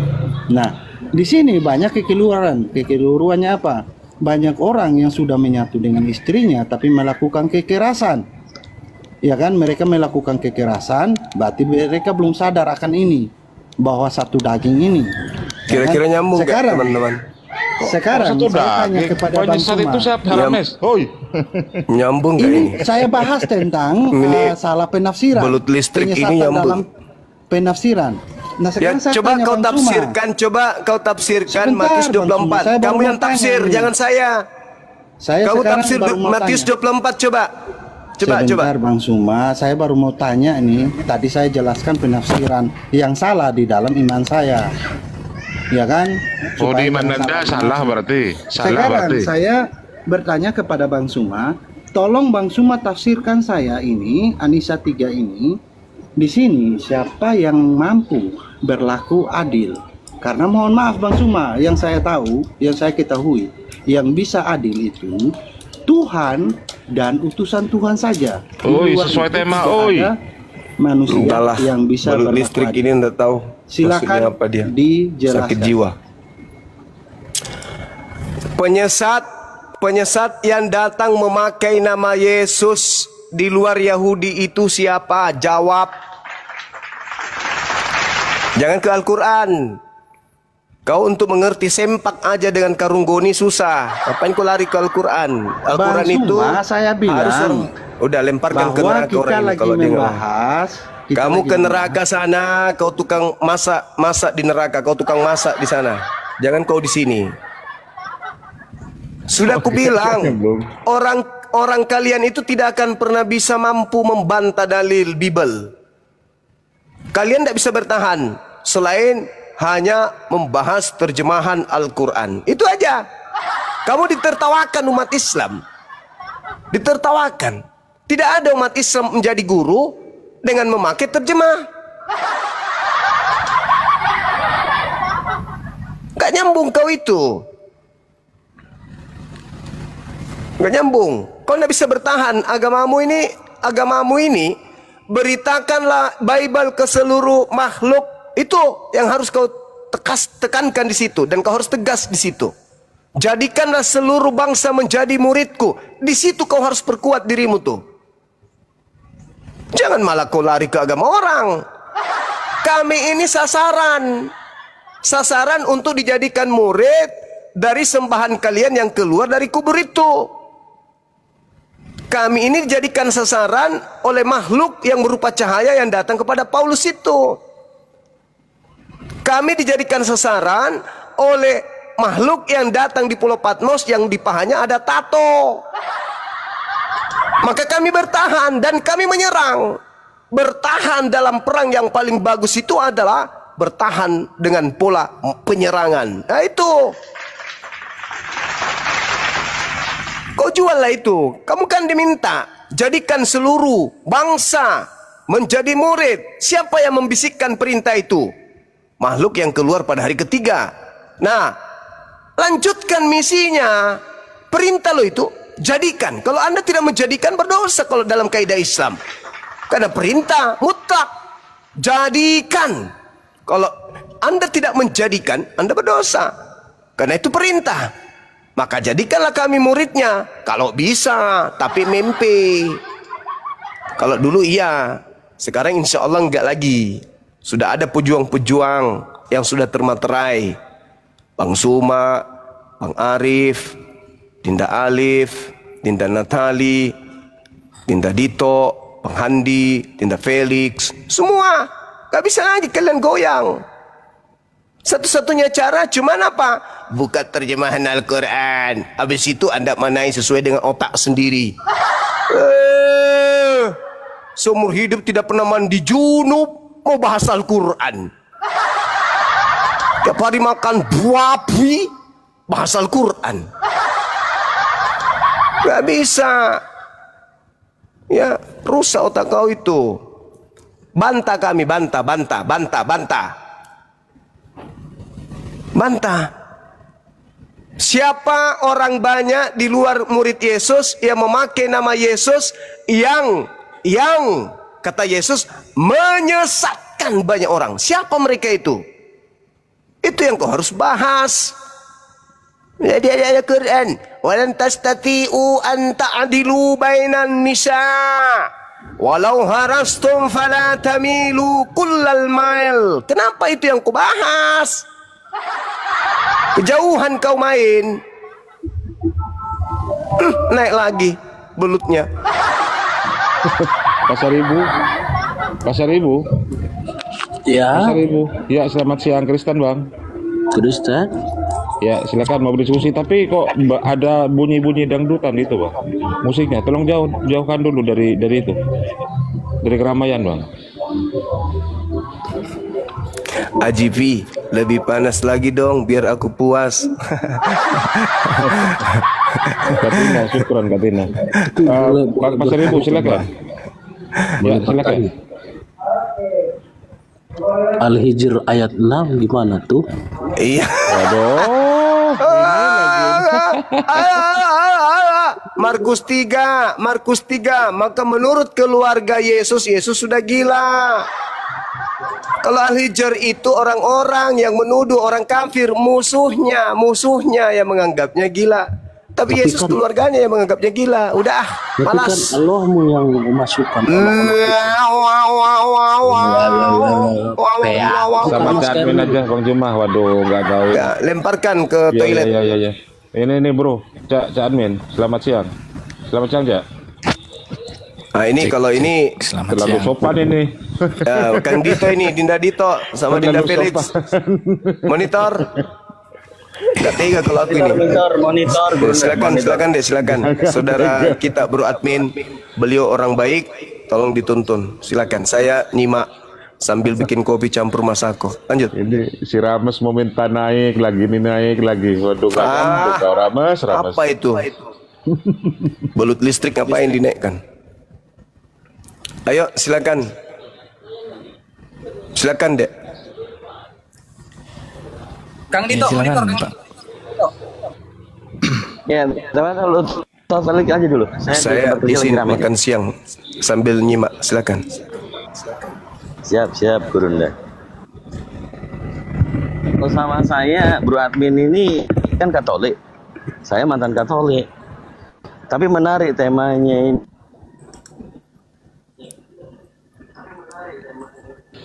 Nah, di sini banyak kekeliruan. Kekeliruannya apa? Banyak orang yang sudah menyatu dengan istrinya tapi melakukan kekerasan. Ya kan, mereka melakukan kekerasan, berarti mereka belum sadar akan ini, bahwa satu daging ini. Kira-kira nyambung gak, sekarang, teman-teman? Sekarang saya tanya kepada Bang penyesat Suma. itu siapa? Harames. Hoi. Nyambung gak ini? Saya bahas tentang salah penafsiran. belut listrik Penyesatan ini nyambung. dalam penafsiran. Nah, Ya, sekarang saya coba tanya kau Bang Suma. tafsirkan, Sebentar, Matius Bang Suma, 24. saya baru Kamu yang mau tanya tafsir, ini. jangan saya. Saya Kamu sekarang tafsir baru mau Matius tanya. 24 coba. Sebentar Bang Suma, saya baru mau tanya nih. Tadi saya jelaskan penafsiran yang salah di dalam iman saya, ya kan? Oh, Supaya di mana jangan Anda salah berarti. Salah Sekarang berarti. saya bertanya kepada Bang Suma, tolong Bang Suma tafsirkan saya ini, Anisa 3 ini. Di sini siapa yang mampu berlaku adil? Karena mohon maaf Bang Suma, yang saya tahu, yang saya ketahui, yang bisa adil itu Tuhan dan utusan Tuhan saja. Di Oi, luar sesuai itu tema, tidak oi. ada manusia Entahlah, yang bisa belut berlaku listrik adil. ini enggak tahu maksudnya Silakan apa dia. dijelaskan. Sakit jiwa. Penyesat yang datang memakai nama Yesus di luar Yahudi itu siapa? Jawab. Jangan ke Al-Quran. Kau untuk mengerti sempak aja dengan karung goni susah. Ngapain kau lari ke Al-Quran? Al-Quran Bang itu Suma, saya bilang udah lemparkan ke bahwa neraka kita orang ini lagi kalau dia nggak mau. membahas, kita Kamu lagi ke neraka sana, kau tukang masak di neraka, kau tukang masak di sana. Jangan kau di sini. Sudah aku bilang, orang kalian itu tidak akan pernah bisa mampu membantah dalil Bible. Kalian tidak bisa bertahan selain hanya membahas terjemahan Al-Quran. Itu aja. Kamu ditertawakan umat Islam. Ditertawakan. Tidak ada umat Islam menjadi guru dengan memakai terjemah. Gak nyambung kau itu. Gak nyambung. Kau tidak bisa bertahan. Agamamu ini beritakanlah Bible ke seluruh makhluk. Itu yang harus kau tekankan di situ, dan kau harus tegas di situ. Jadikanlah seluruh bangsa menjadi muridku. Di situ kau harus perkuat dirimu tuh. Jangan malah kau lari ke agama orang. Kami ini sasaran untuk dijadikan murid dari sembahan kalian yang keluar dari kubur itu. Kami ini dijadikan sasaran oleh makhluk yang berupa cahaya yang datang kepada Paulus itu. Kami dijadikan sasaran oleh makhluk yang datang di Pulau Patmos yang di pahanya ada tato. Maka kami bertahan dan kami menyerang. Bertahan dalam perang yang paling bagus itu adalah bertahan dengan pola penyerangan. Nah itu. Kau juallah itu. Kamu kan diminta jadikan seluruh bangsa menjadi murid. Siapa yang membisikkan perintah itu? Makhluk yang keluar pada hari ketiga. Nah, lanjutkan misinya. Perintah lo itu jadikan. Kalau Anda tidak menjadikan, berdosa kalau dalam kaidah Islam. Karena perintah mutlak. Jadikan. Kalau Anda tidak menjadikan, Anda berdosa. Karena itu perintah. Maka jadikanlah kami muridnya. Kalau bisa, tapi mimpi. Kalau dulu iya. Sekarang insya Allah enggak lagi. Sudah ada pejuang-pejuang yang sudah termaterai. Bang Suma, Bang Arif, Dinda Alif, Dinda Natali, Dinda Dito, Bang Handi, Dinda Felix. Semua. Gak bisa lagi kalian goyang. Satu-satunya cara cuman apa? Buka terjemahan Al-Quran. Habis itu Anda manai sesuai dengan otak sendiri. Seumur hidup tidak pernah mandi junub. Mau bahas Al-Quran. Tiap hari makan babi, bahas Al-Quran. Gak bisa. Ya, rusak otak kau itu. Bantah kami, bantah. Siapa orang banyak di luar murid Yesus yang memakai nama Yesus yang kata Yesus menyesatkan menyesatkan banyak orang. Siapa mereka itu? Itu yang kau harus bahas. Jadi ada Quran, walan tastati'u an ta'dilu bainan nisa walau harastum fala tamilu kullal mail. Kenapa itu yang kau bahas? Kejauhan kau main. Naik lagi belutnya. Pasar Ibu. Pasar Ibu. Ya, Pasar Ibu. Ya, selamat siang Kristen, Bang. Kristen. Ya, silakan mau berdiskusi, tapi kok ada bunyi-bunyi dangdutan itu, Bang. Musiknya tolong jauhkan dulu dari itu. Dari keramaian, Bang. AGV, lebih panas lagi dong biar aku puas. Katina, syukuran Katina. Pasar Ibu, silakan. Ya, silakan. Al-Hijr ayat 6 gimana tuh? Iya. Aduh. Markus 3, maka menurut keluarga Yesus sudah gila. Kalau Al-Hijr itu orang-orang yang menuduh orang kafir, musuhnya yang menganggapnya gila. Tapi Yesus keluarganya yang menganggapnya gila. Udah, malas. Kan Allahmu yang memasukkan. Sama admin aja Bang Jumah. Waduh, nggak tahu. Ya, lemparkan ke toilet. Ya. Ini bro, Cak admin. Selamat siang. Selamat siang, Cak. Nah, ini kalau ini Terlalu sopan ini. ya, Kang Dito ini, Dinda Dito sama Dinda Felix. Monitor. Gak tega kalau aku ini. Monitor. Silakan. Saudara kita bro admin, beliau orang baik, tolong dituntun. Silakan. Saya nyimak sambil bikin kopi campur masako. Lanjut. Ini si Rames mau minta naik lagi. Waduh, kau Rames. Apa itu? Belut listrik ngapain dinaikkan? Ayo, silakan. Silakan, Dek. Kang Dito, monitor Kang. Ya, teman kalau balik aja dulu. Saya di sini makan siang sambil nyimak. Silakan. Siap, Gurunda. Sama saya, Bro Admin ini kan Katolik. Saya mantan Katolik. Tapi menarik temanya ini.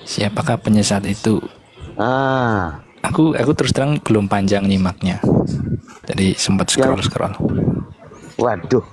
Siapakah penyesat itu? Aku terus terang belum panjang nyimaknya. Jadi sempat scroll. Waduh.